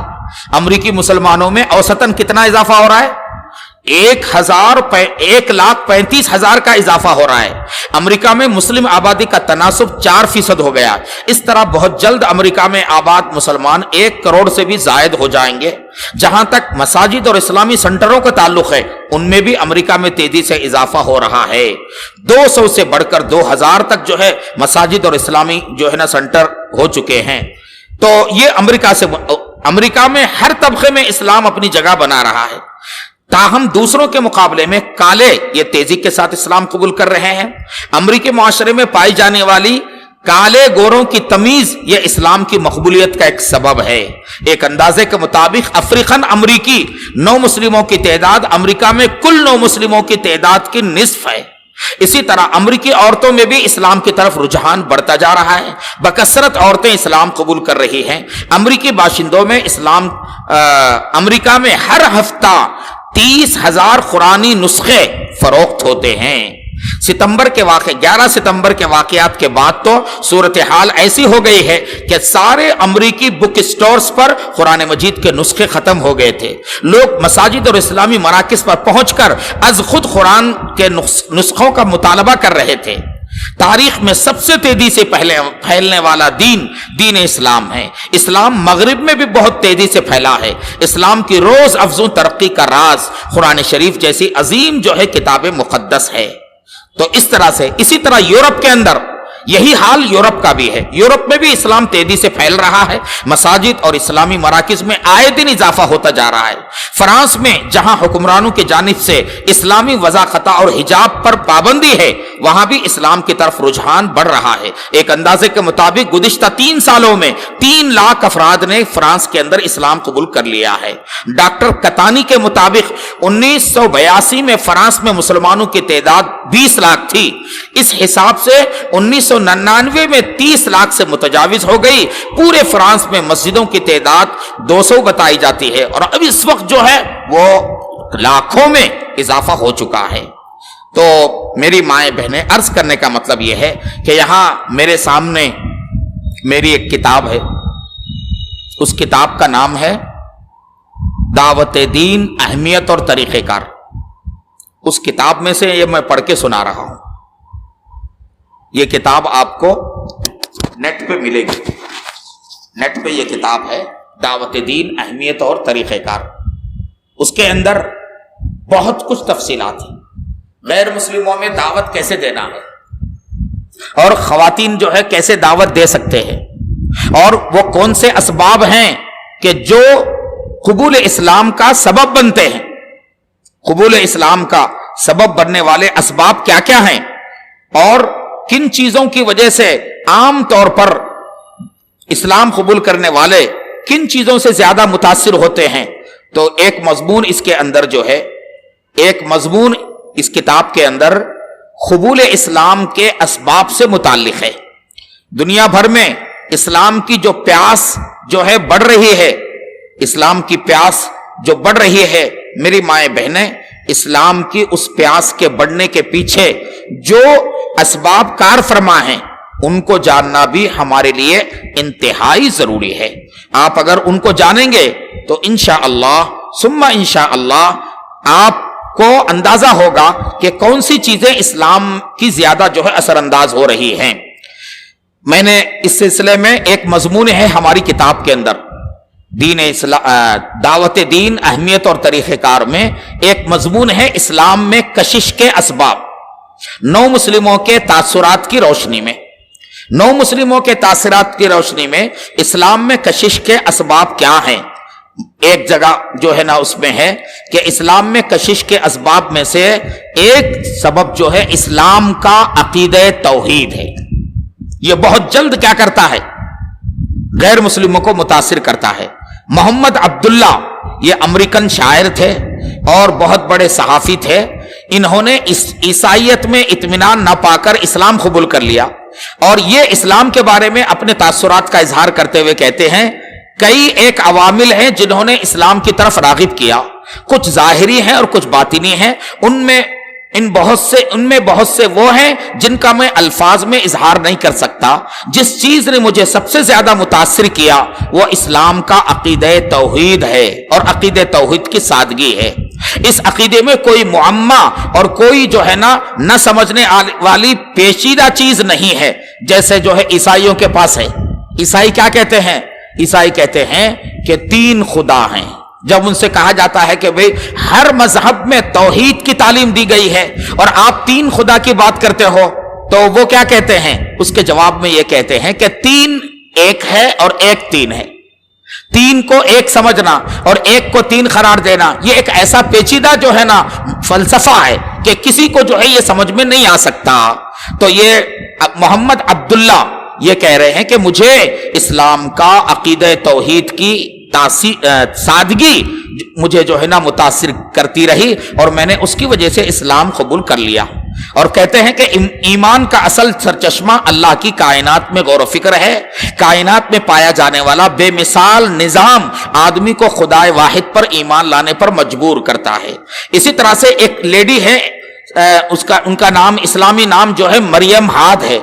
امریکی مسلمانوں میں اوسطاً کتنا اضافہ ہو رہا ہے؟ 1,35,000 کا اضافہ ہو رہا ہے۔ امریکہ میں مسلم آبادی کا تناسب 4% ہو گیا۔ اس طرح بہت جلد امریکہ میں آباد مسلمان 1 کروڑ سے بھی زائد ہو جائیں گے۔ جہاں تک مساجد اور اسلامی سنٹروں کا تعلق ہے، ان میں بھی امریکہ میں تیزی سے اضافہ ہو رہا ہے۔ 200 سے بڑھ کر 2,000 تک جو ہے مساجد اور اسلامی جو ہے نا سنٹر ہو چکے ہیں۔ تو یہ امریکہ میں ہر طبقے میں اسلام اپنی جگہ بنا رہا ہے۔ تاہم دوسروں کے مقابلے میں کالے یہ تیزی کے ساتھ اسلام قبول کر رہے ہیں۔ امریکی معاشرے میں پائی جانے والی کالے گوروں کی تمیز یہ اسلام کی مقبولیت کا ایک سبب ہے۔ ایک اندازے کے مطابق افریقن امریکی نو مسلموں کی تعداد امریکہ میں کل نو مسلموں کی تعداد کی نصف ہے۔ اسی طرح امریکی عورتوں میں بھی اسلام کی طرف رجحان بڑھتا جا رہا ہے۔ بکثرت عورتیں اسلام قبول کر رہی ہیں۔ امریکی باشندوں میں امریکہ میں ہر ہفتہ 30,000 قرآنی نسخے فروخت ہوتے ہیں۔ 11 ستمبر کے واقعات کے بعد تو صورتحال ایسی ہو گئی ہے کہ سارے امریکی بک سٹورز پر قرآن مجید کے نسخے ختم ہو گئے تھے۔ لوگ مساجد اور اسلامی مراکز پر پہنچ کر از خود قرآن کے نسخوں کا مطالبہ کر رہے تھے۔ تاریخ میں سب سے تیزی سے پھیلنے والا دین اسلام ہے۔ اسلام مغرب میں بھی بہت تیزی سے پھیلا ہے۔ اسلام کی روز افزوں ترقی کا راز قرآن شریف جیسی عظیم جو ہے کتاب مقدس ہے۔ تو اسی طرح یورپ کے اندر یہی حال یورپ کا بھی ہے۔ یورپ میں بھی اسلام تیزی سے پھیل رہا ہے۔ مساجد اور اسلامی مراکز میں آئے دن اضافہ ہوتا جا رہا ہے۔ فرانس میں جہاں حکمرانوں کی جانب سے اسلامی وضاحت اور حجاب پر پابندی ہے، وہاں بھی اسلام کی طرف رجحان بڑھ رہا ہے۔ ایک اندازے کے مطابق گزشتہ 3 سالوں میں 3 لاکھ افراد نے فرانس کے اندر اسلام قبول کر لیا ہے۔ ڈاکٹر کتانی کے مطابق 1982 میں فرانس میں مسلمانوں کی تعداد 20 لاکھ تھی۔ اس حساب سے 1999 میں 30 لاکھ سے متجاوز ہو گئی۔ پورے فرانس میں مسجدوں کی تعداد 200 بتائی جاتی ہے، اور اب اس وقت جو ہے وہ لاکھوں میں اضافہ ہو چکا ہے۔ تو میری مائیں بہنیں، عرض کرنے کا مطلب یہ ہے کہ یہاں میرے سامنے میری ایک کتاب ہے۔ اس کتاب کا نام ہے دعوت دین، اہمیت اور طریقہ کار۔ اس کتاب میں سے یہ میں پڑھ کے سنا رہا ہوں۔ یہ کتاب آپ کو نیٹ پہ ملے گی۔ نیٹ پہ یہ کتاب ہے دعوت دین، اہمیت اور طریقہ کار۔ اس کے اندر بہت کچھ تفصیلات ہیں۔ غیر مسلموں میں دعوت کیسے دینا ہے، اور خواتین جو ہے کیسے دعوت دے سکتے ہیں، اور وہ کون سے اسباب ہیں کہ جو قبول اسلام کا سبب بنتے ہیں۔ قبول اسلام کا سبب بننے والے اسباب کیا کیا ہیں، اور کن چیزوں کی وجہ سے عام طور پر اسلام قبول کرنے والے کن چیزوں سے زیادہ متاثر ہوتے ہیں۔ تو ایک مضمون اس کے اندر جو ہے، ایک مضمون اس کتاب کے اندر قبول اسلام کے اسباب سے متعلق ہے۔ دنیا بھر میں اسلام کی جو پیاس جو ہے بڑھ رہی ہے، اسلام کی پیاس جو بڑھ رہی ہے، میری مائیں بہنیں، اسلام کی اس پیاس کے بڑھنے کے پیچھے جو اسباب کار فرما ہیں، ان کو جاننا بھی ہمارے لیے انتہائی ضروری ہے۔ آپ اگر ان کو جانیں گے تو انشاءاللہ ثم انشاءاللہ آپ کو اندازہ ہوگا کہ کون سی چیزیں اسلام کی زیادہ جو ہے اثر انداز ہو رہی ہیں۔ میں نے اس سلسلے میں ایک مضمون ہے ہماری کتاب کے اندر، دعوت دین، اہمیت اور طریقہ کار میں ایک مضمون ہے اسلام میں کشش کے اسباب۔ نو مسلموں کے تاثرات کی روشنی میں اسلام میں کشش کے اسباب کیا ہیں۔ ایک جگہ جو ہے نا اس میں ہے کہ اسلام میں کشش کے اسباب میں سے ایک سبب جو ہے اسلام کا عقیدہ توحید ہے۔ یہ بہت جلد کیا کرتا ہے، غیر مسلموں کو متاثر کرتا ہے۔ محمد عبداللہ یہ امریکن شاعر تھے اور بہت بڑے صحافی تھے. انہوں نے عیسائیت میں اطمینان نہ پا کر اسلام قبول کر لیا، اور یہ اسلام کے بارے میں اپنے تاثرات کا اظہار کرتے ہوئے کہتے ہیں کئی ایک عوامل ہیں جنہوں نے اسلام کی طرف راغب کیا، کچھ ظاہری ہیں اور کچھ باطنی ہیں. ان میں بہت سے وہ ہیں جن کا میں الفاظ میں اظہار نہیں کر سکتا. جس چیز نے مجھے سب سے زیادہ متاثر کیا وہ اسلام کا عقیدہ توحید ہے اور عقیدہ توحید کی سادگی ہے. اس عقیدے میں کوئی معمہ اور کوئی جو ہے نہ سمجھنے والی پیچیدہ چیز نہیں ہے جیسے جو ہے عیسائیوں کے پاس ہے. عیسائی کیا کہتے ہیں؟ عیسائی کہتے ہیں کہ 3 خدا ہیں. جب ان سے کہا جاتا ہے کہ بھئی ہر مذہب میں توحید کی تعلیم دی گئی ہے اور آپ 3 خدا کی بات کرتے ہو، تو وہ کیا کہتے ہیں؟ اس کے جواب میں یہ کہتے ہیں کہ 3 ایک ہے اور 1 3 ہے. 3 کو 1 سمجھنا اور 1 کو 3 قرار دینا، یہ ایک ایسا پیچیدہ جو ہے فلسفہ ہے کہ کسی کو جو ہے یہ سمجھ میں نہیں آ سکتا. تو یہ محمد عبداللہ یہ کہہ رہے ہیں کہ مجھے اسلام کا عقیدہ توحید کی سادگی مجھے جو ہے متاثر کرتی رہی اور میں نے اس کی وجہ سے اسلام قبول کر لیا. اور کہتے ہیں کہ ایمان کا اصل سرچشمہ اللہ کی کائنات میں غور و فکر ہے. کائنات میں پایا جانے والا بے مثال نظام آدمی کو خدائے واحد پر ایمان لانے پر مجبور کرتا ہے. اسی طرح سے ایک لیڈی ہے، ان کا نام اسلامی نام جو ہے مریم ہاد ہے.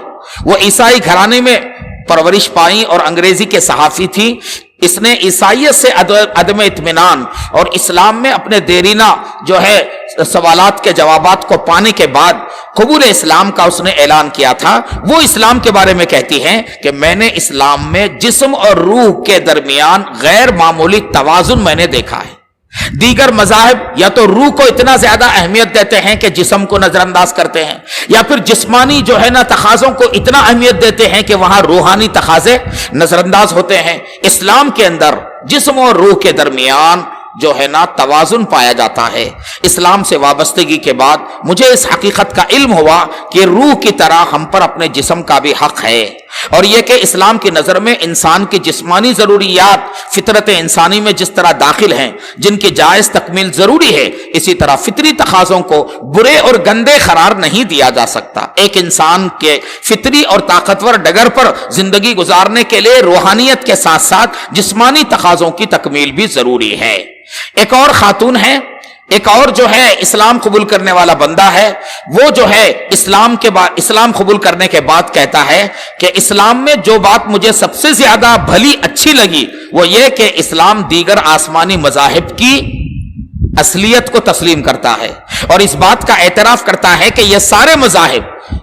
وہ عیسائی گھرانے میں پرورش پائی اور انگریزی کے صحافی تھی. اس نے عیسائیت سے عدم اطمینان اور اسلام میں اپنے دیرینہ جو ہے سوالات کے جوابات کو پانے کے بعد قبول اسلام کا اس نے اعلان کیا تھا. وہ اسلام کے بارے میں کہتی ہیں کہ میں نے اسلام میں جسم اور روح کے درمیان غیر معمولی توازن میں نے دیکھا ہے. دیگر مذاہب یا تو روح کو اتنا زیادہ اہمیت دیتے ہیں کہ جسم کو نظر انداز کرتے ہیں، یا پھر جسمانی جو ہے تقاضوں کو اتنا اہمیت دیتے ہیں کہ وہاں روحانی تقاضے نظر انداز ہوتے ہیں. اسلام کے اندر جسم اور روح کے درمیان جو ہے توازن پایا جاتا ہے. اسلام سے وابستگی کے بعد مجھے اس حقیقت کا علم ہوا کہ روح کی طرح ہم پر اپنے جسم کا بھی حق ہے، اور یہ کہ اسلام کی نظر میں انسان کی جسمانی ضروریات فطرت انسانی میں جس طرح داخل ہیں، جن کی جائز تکمیل ضروری ہے، اسی طرح فطری تقاضوں کو برے اور گندے قرار نہیں دیا جا سکتا. ایک انسان کے فطری اور طاقتور ڈگر پر زندگی گزارنے کے لیے روحانیت کے ساتھ ساتھ جسمانی تقاضوں کی تکمیل بھی ضروری ہے. ایک اور خاتون ہے، ایک اور جو ہے اسلام قبول کرنے والا بندہ ہے. وہ جو ہے اسلام قبول کرنے کے بعد کہتا ہے کہ اسلام میں جو بات مجھے سب سے زیادہ بھلی اچھی لگی وہ یہ کہ اسلام دیگر آسمانی مذاہب کی اصلیت کو تسلیم کرتا ہے اور اس بات کا اعتراف کرتا ہے کہ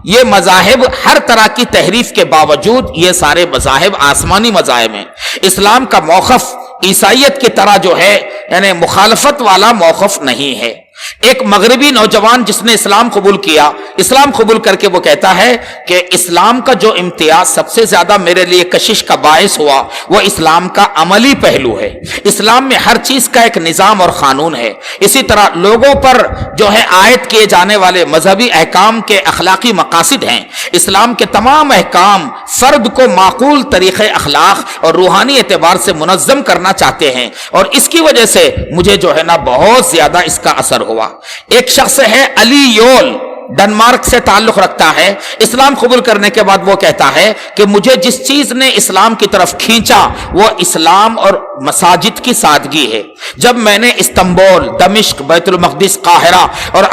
یہ مذاہب ہر طرح کی تحریف کے باوجود یہ سارے مذاہب آسمانی مذاہب ہیں. اسلام کا موقف عیسائیت کی طرح جو ہے یعنی مخالفت والا موقف نہیں ہے. ایک مغربی نوجوان جس نے اسلام قبول کیا، اسلام قبول کر کے وہ کہتا ہے کہ اسلام کا جو امتیاز سب سے زیادہ میرے لیے کشش کا باعث ہوا وہ اسلام کا عملی پہلو ہے. اسلام میں ہر چیز کا ایک نظام اور قانون ہے. اسی طرح لوگوں پر جو ہے عائد کیے جانے والے مذہبی احکام کے اخلاقی مقاصد ہیں. اسلام کے تمام احکام فرد کو معقول طریقے اخلاق اور روحانی اعتبار سے منظم کرنا چاہتے ہیں، اور اس کی وجہ سے مجھے جو ہے بہت زیادہ اس کا اثر ہوا. ایک شخص ہے علی یول، ڈنمارک سے تعلق رکھتا ہے. اسلام قبول کرنے کے بعد وہ کہتا ہے کہ مجھے جس چیز نے اسلام کی طرف کھینچا وہ اسلام اور مساجد کی سادگی ہے. جب میں نے استنبول، دمشق، بیت المقدس، قاہرہ اور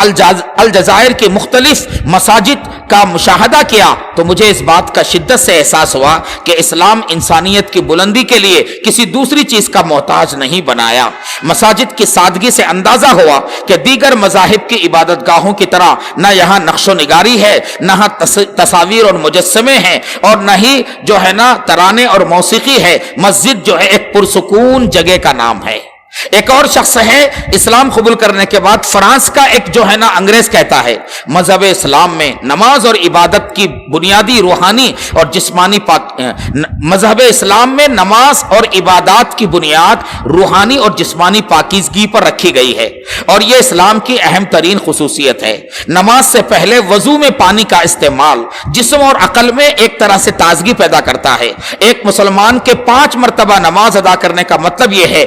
الجزائر کی مختلف مساجد کا مشاہدہ کیا تو مجھے اس بات کا شدت سے احساس ہوا کہ اسلام انسانیت کی بلندی کے لیے کسی دوسری چیز کا محتاج نہیں بنایا. مساجد کی سادگی سے اندازہ ہوا کہ دیگر مذاہب کی عبادت گاہوں کی طرح نہ یہاں نقش و نگاری ہے، نہ تصاویر اور مجسمے ہیں، اور نہ ہی جو ہے ترانے اور موسیقی ہے. مسجد جو ہے ایک پرسکون جگہ کا نام ہے. ایک اور شخص ہے اسلام قبول کرنے کے بعد فرانس کا ایک جو ہے انگریز کہتا ہے مذہب اسلام میں نماز اور عبادت کی بنیادی روحانی اور جسمانی مذہب اسلام میں نماز اور عبادات کی بنیاد روحانی اور جسمانی پاکیزگی پر رکھی گئی ہے، اور یہ اسلام کی اہم ترین خصوصیت ہے. نماز سے پہلے وضو میں پانی کا استعمال جسم اور عقل میں ایک طرح سے تازگی پیدا کرتا ہے. ایک مسلمان کے 5 مرتبہ نماز ادا کرنے کا مطلب یہ ہے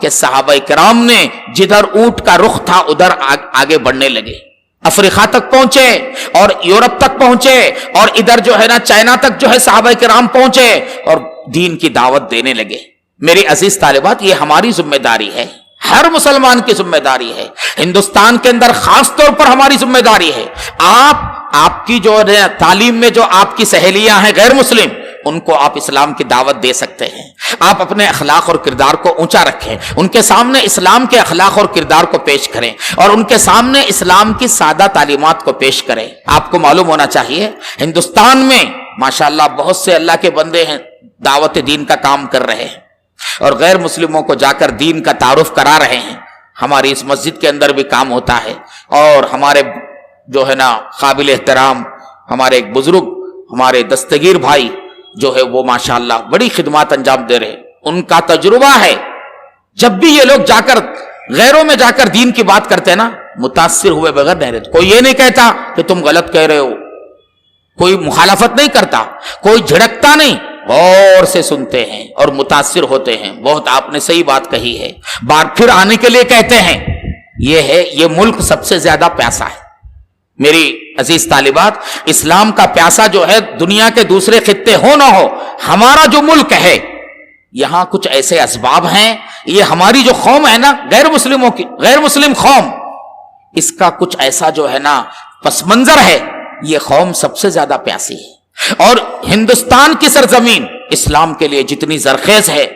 کہ صحابہ کرام نے جدھر اونٹ کا رخ تھا ادھر آگے بڑھنے لگے، افریقہ تک پہنچے اور یورپ تک پہنچے اور ادھر جو ہے نا چائنا تک جو ہے صحابہ کرام پہنچے اور دین کی دعوت دینے لگے۔ میری عزیز طالبات، یہ ہماری ذمہ داری ہے، ہر مسلمان کی ذمہ داری ہے، ہندوستان کے اندر خاص طور پر ہماری ذمہ داری ہے۔ آپ کی جو تعلیم میں جو آپ کی سہیلیاں ہیں غیر مسلم، ان کو آپ اسلام کی دعوت دے سکتے ہیں۔ آپ اپنے اخلاق اور کردار کو اونچا رکھیں، ان کے سامنے اسلام کے اخلاق اور کردار کو پیش کریں اور ان کے سامنے اسلام کی سادہ تعلیمات کو پیش کریں۔ آپ کو معلوم ہونا چاہیے ہندوستان میں ماشاءاللہ بہت سے اللہ کے بندے ہیں دعوت دین کا کام کر رہے ہیں اور غیر مسلموں کو جا کر دین کا تعارف کرا رہے ہیں۔ ہماری اس مسجد کے اندر بھی کام ہوتا ہے اور ہمارے جو ہے نا قابل احترام ہمارے ایک بزرگ ہمارے دستگیر بھائی جو ہے وہ ماشاءاللہ بڑی خدمات انجام دے رہے ہیں۔ ان کا تجربہ ہے جب بھی یہ لوگ جا کر غیروں میں جا کر دین کی بات کرتے ہیں نا، متاثر ہوئے بغیر نہیں رہتے۔ کوئی یہ نہیں کہتا کہ تم غلط کہہ رہے ہو، کوئی مخالفت نہیں کرتا، کوئی جھڑکتا نہیں، غور سے سنتے ہیں اور متاثر ہوتے ہیں۔ بہت آپ نے صحیح بات کہی ہے، بار پھر آنے کے لیے کہتے ہیں۔ یہ ملک سب سے زیادہ پیاسا ہے میری عزیز طالبات۔ اسلام کا پیاسا جو ہے دنیا کے دوسرے خطے ہو نہ ہو، ہمارا جو ملک ہے یہاں کچھ ایسے اسباب ہیں، یہ ہماری جو قوم ہے نا غیر مسلموں کی، غیر مسلم قوم، اس کا کچھ ایسا جو ہے نا پس منظر ہے، یہ قوم سب سے زیادہ پیاسی ہے۔ اور ہندوستان کی سرزمین اسلام کے لیے جتنی زرخیز ہے،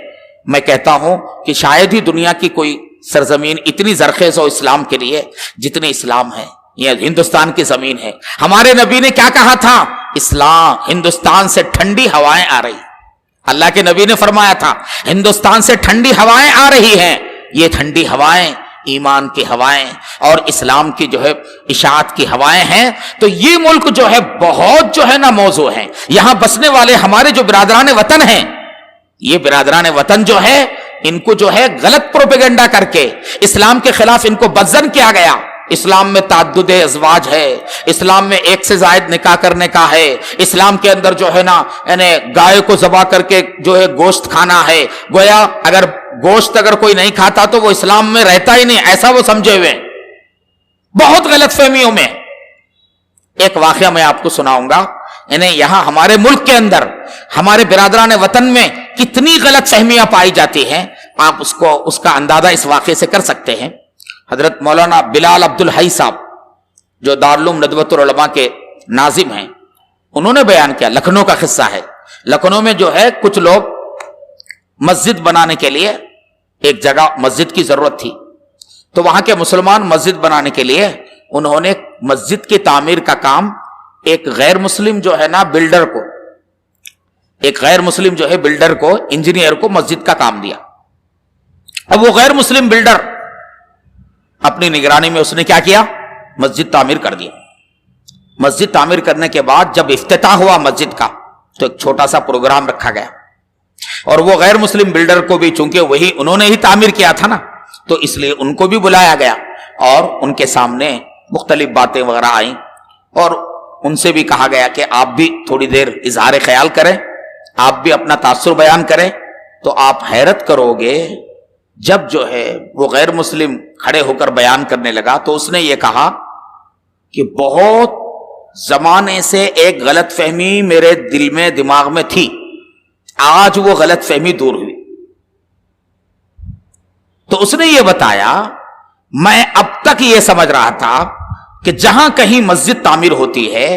میں کہتا ہوں کہ شاید ہی دنیا کی کوئی سرزمین اتنی زرخیز ہو اسلام کے لیے جتنی اسلام ہے، یہ ہندوستان کی زمین ہے۔ ہمارے نبی نے کیا کہا تھا؟ اسلام ہندوستان سے ٹھنڈی ہوائیں آ رہی، اللہ کے نبی نے فرمایا تھا ہندوستان سے ٹھنڈی ہوائیں آ رہی ہیں، یہ ٹھنڈی ہوائیں ایمان کی ہوائیں اور اسلام کی جو ہے اشاعت کی ہوائیں ہیں۔ تو یہ ملک جو ہے بہت جو ہے نا موضوع ہے، یہاں بسنے والے ہمارے جو برادران وطن ہیں، یہ برادران وطن جو ہے ان کو جو ہے غلط پروپیگنڈا کر کے اسلام کے خلاف ان کو بدظن کیا گیا۔ اسلام میں تعدد ازواج ہے، اسلام میں ایک سے زائد نکاح کرنے کا ہے، اسلام کے اندر جو ہے نا یعنی گائے کو ذبح کر کے جو ہے گوشت کھانا ہے، گویا اگر گوشت اگر کوئی نہیں کھاتا تو وہ اسلام میں رہتا ہی نہیں، ایسا وہ سمجھے ہوئے۔ بہت غلط فہمیوں میں ایک واقعہ میں آپ کو سناؤں گا، یعنی یہاں ہمارے ملک کے اندر ہمارے برادران وطن میں کتنی غلط فہمیاں پائی جاتی ہیں، آپ اس کا اندازہ اس واقعے سے کر سکتے ہیں۔ حضرت مولانا بلال عبد الحی صاحب جو دارالعلوم ندوۃ العلماء کے ناظم ہیں، انہوں نے بیان کیا، لکھنؤ کا قصہ ہے۔ لکھنؤ میں جو ہے کچھ لوگ مسجد بنانے کے لیے ایک جگہ مسجد کی ضرورت تھی، تو وہاں کے مسلمان مسجد بنانے کے لیے انہوں نے مسجد کی تعمیر کا کام ایک غیر مسلم جو ہے نا بلڈر کو، ایک غیر مسلم جو ہے بلڈر کو، انجینئر کو مسجد کا کام دیا۔ اب وہ غیر مسلم بلڈر اپنی نگرانی میں اس نے کیا کیا؟ مسجد تعمیر کر دیا۔ مسجد تعمیر کرنے کے بعد جب افتتاح ہوا مسجد کا تو ایک چھوٹا سا پروگرام رکھا گیا، اور وہ غیر مسلم بلڈر کو بھی چونکہ انہوں نے ہی تعمیر کیا تھا نا، تو اس لیے ان کو بھی بلایا گیا اور ان کے سامنے مختلف باتیں وغیرہ آئیں اور ان سے بھی کہا گیا کہ آپ بھی تھوڑی دیر اظہار خیال کریں، آپ بھی اپنا تاثر بیان کریں۔ تو آپ حیرت کرو گے، جب جو ہے وہ غیر مسلم کھڑے ہو کر بیان کرنے لگا تو اس نے یہ کہا کہ بہت زمانے سے ایک غلط فہمی میرے دل میں دماغ میں تھی، آج وہ غلط فہمی دور ہوئی۔ تو اس نے یہ بتایا، میں اب تک یہ سمجھ رہا تھا کہ جہاں کہیں مسجد تعمیر ہوتی ہے،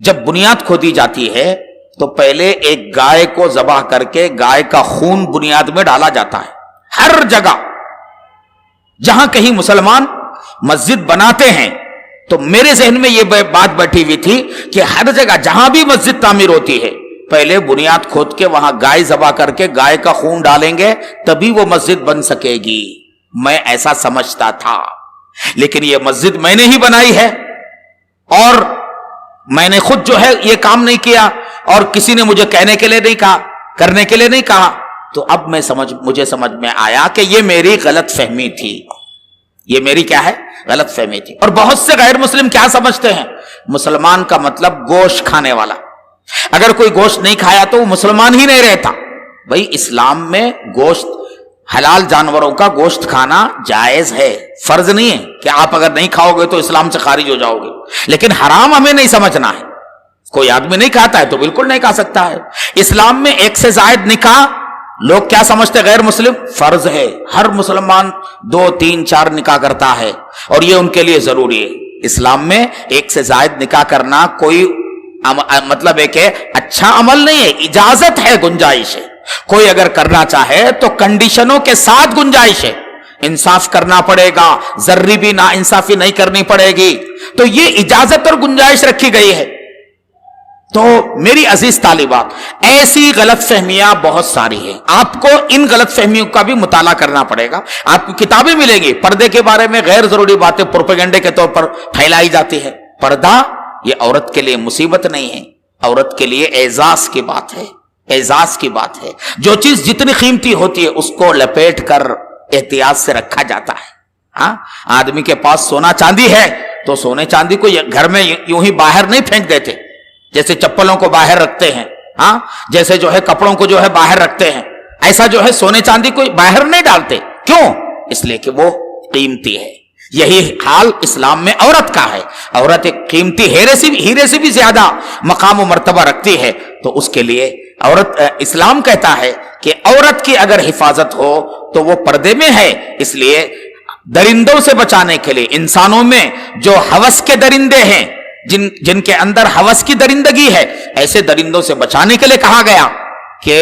جب بنیاد کھودی جاتی ہے تو پہلے ایک گائے کو ذبح کر کے گائے کا خون بنیاد میں ڈالا جاتا ہے۔ ہر جگہ جہاں کہیں مسلمان مسجد بناتے ہیں تو میرے ذہن میں یہ بات بیٹھی ہوئی تھی کہ ہر جگہ جہاں بھی مسجد تعمیر ہوتی ہے پہلے بنیاد کھود کے وہاں گائے ذبح کر کے گائے کا خون ڈالیں گے تبھی وہ مسجد بن سکے گی۔ میں ایسا سمجھتا تھا، لیکن یہ مسجد میں نے ہی بنائی ہے اور میں نے خود جو ہے یہ کام نہیں کیا اور کسی نے مجھے کہنے کے لیے نہیں کہا، کرنے کے لیے نہیں کہا۔ تو اب مجھے سمجھ میں آیا کہ یہ میری غلط فہمی تھی، یہ میری کیا ہے؟ غلط فہمی تھی۔ اور بہت سے غیر مسلم کیا سمجھتے ہیں؟ مسلمان کا مطلب گوشت کھانے والا، اگر کوئی گوشت نہیں کھایا تو وہ مسلمان ہی نہیں رہتا۔ بھائی اسلام میں گوشت حلال جانوروں کا گوشت کھانا جائز ہے، فرض نہیں ہے کہ آپ اگر نہیں کھاؤ گے تو اسلام سے خارج ہو جاؤ گے، لیکن حرام ہمیں نہیں سمجھنا ہے۔ کوئی آدمی نہیں کھاتا ہے تو بالکل نہیں کھا سکتا ہے۔ اسلام میں ایک سے زائد نکاح لوگ کیا سمجھتے غیر مسلم؟ فرض ہے، ہر مسلمان 2 3 4 نکاح کرتا ہے اور یہ ان کے لیے ضروری ہے۔ اسلام میں ایک سے زائد نکاح کرنا کوئی مطلب ہے کہ اچھا عمل نہیں ہے، اجازت ہے، گنجائش ہے۔ کوئی اگر کرنا چاہے تو کنڈیشنوں کے ساتھ گنجائش ہے، انصاف کرنا پڑے گا، ذرے بھی نا انصافی نہیں کرنی پڑے گی، تو یہ اجازت اور گنجائش رکھی گئی ہے۔ تو میری عزیز طالبات، ایسی غلط فہمیاں بہت ساری ہیں، آپ کو ان غلط فہمیوں کا بھی مطالعہ کرنا پڑے گا۔ آپ کو کتابیں ملیں گی، پردے کے بارے میں غیر ضروری باتیں پروپیگنڈے کے طور پر پھیلائی جاتی ہے۔ پردہ یہ عورت کے لیے مصیبت نہیں ہے، عورت کے لیے اعزاز کی بات ہے، اعزاز کی بات ہے۔ جو چیز جتنی قیمتی ہوتی ہے اس کو لپیٹ کر احتیاط سے رکھا جاتا ہے۔ ہاں، آدمی کے پاس سونا چاندی ہے تو سونے چاندی کو گھر میں یوں ہی باہر نہیں پھینک دیتے، جیسے چپلوں کو باہر رکھتے ہیں، ہاں، جیسے جو ہے کپڑوں کو جو ہے باہر رکھتے ہیں، ایسا جو ہے سونے چاندی کو باہر نہیں ڈالتے۔ کیوں؟ اس لیے کہ وہ قیمتی ہے۔ یہی حال اسلام میں عورت کا ہے۔ عورت ایک قیمتی ہیرے سے بھی زیادہ مقام و مرتبہ رکھتی ہے، تو اس کے لیے عورت، اسلام کہتا ہے کہ عورت کی اگر حفاظت ہو تو وہ پردے میں ہے۔ اس لیے درندوں سے بچانے کے لیے، انسانوں میں جو ہوس کے درندے ہیں، جن کے اندر ہوس کی درندگی ہے، ایسے درندوں سے بچانے کے لیے کہا گیا کہ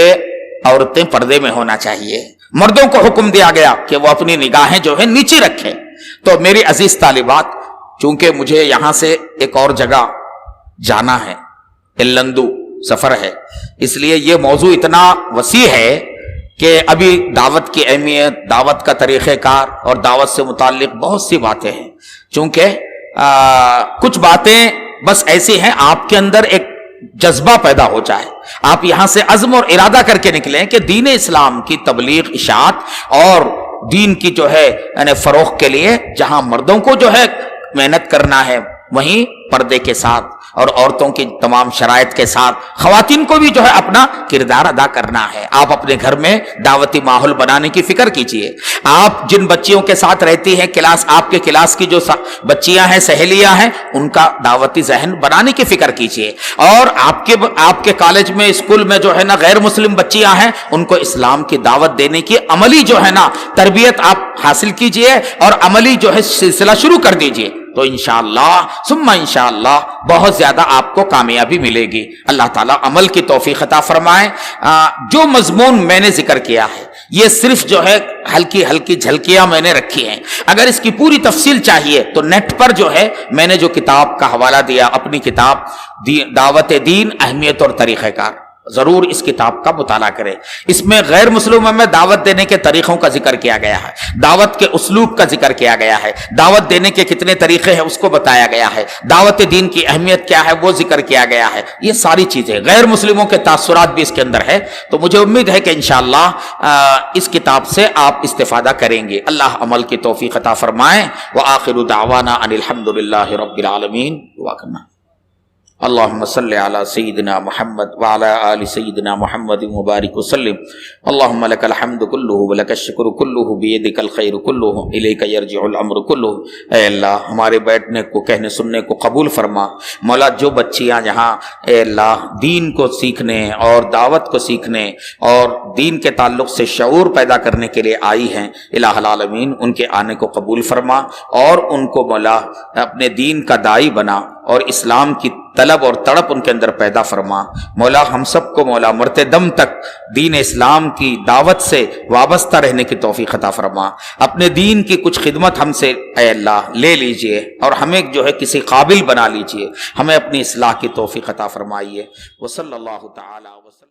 عورتیں پردے میں ہونا چاہیے۔ مردوں کو حکم دیا گیا کہ وہ اپنی نگاہیں جو ہے نیچی رکھیں۔ تو میری عزیز طالبات، چونکہ مجھے یہاں سے ایک اور جگہ جانا ہے، الندو سفر ہے، اس لیے یہ موضوع اتنا وسیع ہے کہ ابھی دعوت کی اہمیت، دعوت کا طریقہ کار اور دعوت سے متعلق بہت سی باتیں ہیں۔ چونکہ کچھ باتیں بس ایسی ہیں، آپ کے اندر ایک جذبہ پیدا ہو جائے، آپ یہاں سے عزم اور ارادہ کر کے نکلیں کہ دین اسلام کی تبلیغ، اشاعت اور دین کی جو ہے یعنی فروغ کے لیے جہاں مردوں کو جو ہے محنت کرنا ہے، وہیں پردے کے ساتھ اور عورتوں کی تمام شرائط کے ساتھ خواتین کو بھی جو ہے اپنا کردار ادا کرنا ہے۔ آپ اپنے گھر میں دعوتی ماحول بنانے کی فکر کیجئے۔ آپ جن بچیوں کے ساتھ رہتی ہیں، آپ کے کلاس کی جو بچیاں ہیں، سہیلیاں ہیں، ان کا دعوتی ذہن بنانے کی فکر کیجئے۔ اور آپ کے کالج میں، اسکول میں جو ہے نا غیر مسلم بچیاں ہیں، ان کو اسلام کی دعوت دینے کی عملی جو ہے نا تربیت آپ حاصل کیجئے اور عملی جو ہے سلسلہ شروع کر دیجئے، تو انشاءاللہ ثم انشاءاللہ بہت زیادہ آپ کو کامیابی ملے گی۔ اللہ تعالیٰ عمل کی توفیق عطا فرمائے۔ جو مضمون میں نے ذکر کیا ہے، یہ صرف جو ہے ہلکی ہلکی جھلکیاں میں نے رکھی ہیں۔ اگر اس کی پوری تفصیل چاہیے تو نیٹ پر جو ہے میں نے جو کتاب کا حوالہ دیا، اپنی کتاب دعوت دین، اہمیت اور طریقہ کار، ضرور اس کتاب کا مطالعہ کریں۔ اس میں غیر مسلموں میں دعوت دینے کے طریقوں کا ذکر کیا گیا ہے، دعوت کے اسلوب کا ذکر کیا گیا ہے، دعوت دینے کے کتنے طریقے ہیں اس کو بتایا گیا ہے، دعوت دین کی اہمیت کیا ہے وہ ذکر کیا گیا ہے۔ یہ ساری چیزیں، غیر مسلموں کے تاثرات بھی اس کے اندر ہے۔ تو مجھے امید ہے کہ انشاءاللہ اس کتاب سے آپ استفادہ کریں گے۔ اللہ عمل کی توفیق عطا فرمائے۔ وآخر دعوانا ان الحمدللہ رب العالمین۔ دعا کرنا۔ اللهم صل على سيدنا محمد وعلى آل سيدنا محمد مبارك وسلم۔ اللهم لك الحمد كله ولك الشكر كله بيدك الخير كله إليك يرجع الأمر كله۔ اے اللہ ہمارے بیٹھنے کو، کہنے سننے کو قبول فرما۔ مولا جو بچیاں یہاں اے اللہ دین کو سیکھنے اور دعوت کو سیکھنے اور دین کے تعلق سے شعور پیدا کرنے کے لیے آئی ہیں، الہ العالمین ان کے آنے کو قبول فرما اور ان کو مولا اپنے دین کا داعی بنا اور اسلام کی طلب اور تڑپ ان کے اندر پیدا فرما۔ مولا ہم سب کو مولا مرتے دم تک دین اسلام کی دعوت سے وابستہ رہنے کی توفیق عطا فرما۔ اپنے دین کی کچھ خدمت ہم سے اے اللہ لے لیجئے اور ہمیں جو ہے کسی قابل بنا لیجئے، ہمیں اپنی اصلاح کی توفیق عطا فرمائیے۔ وصلی اللہ تعالی وسلم۔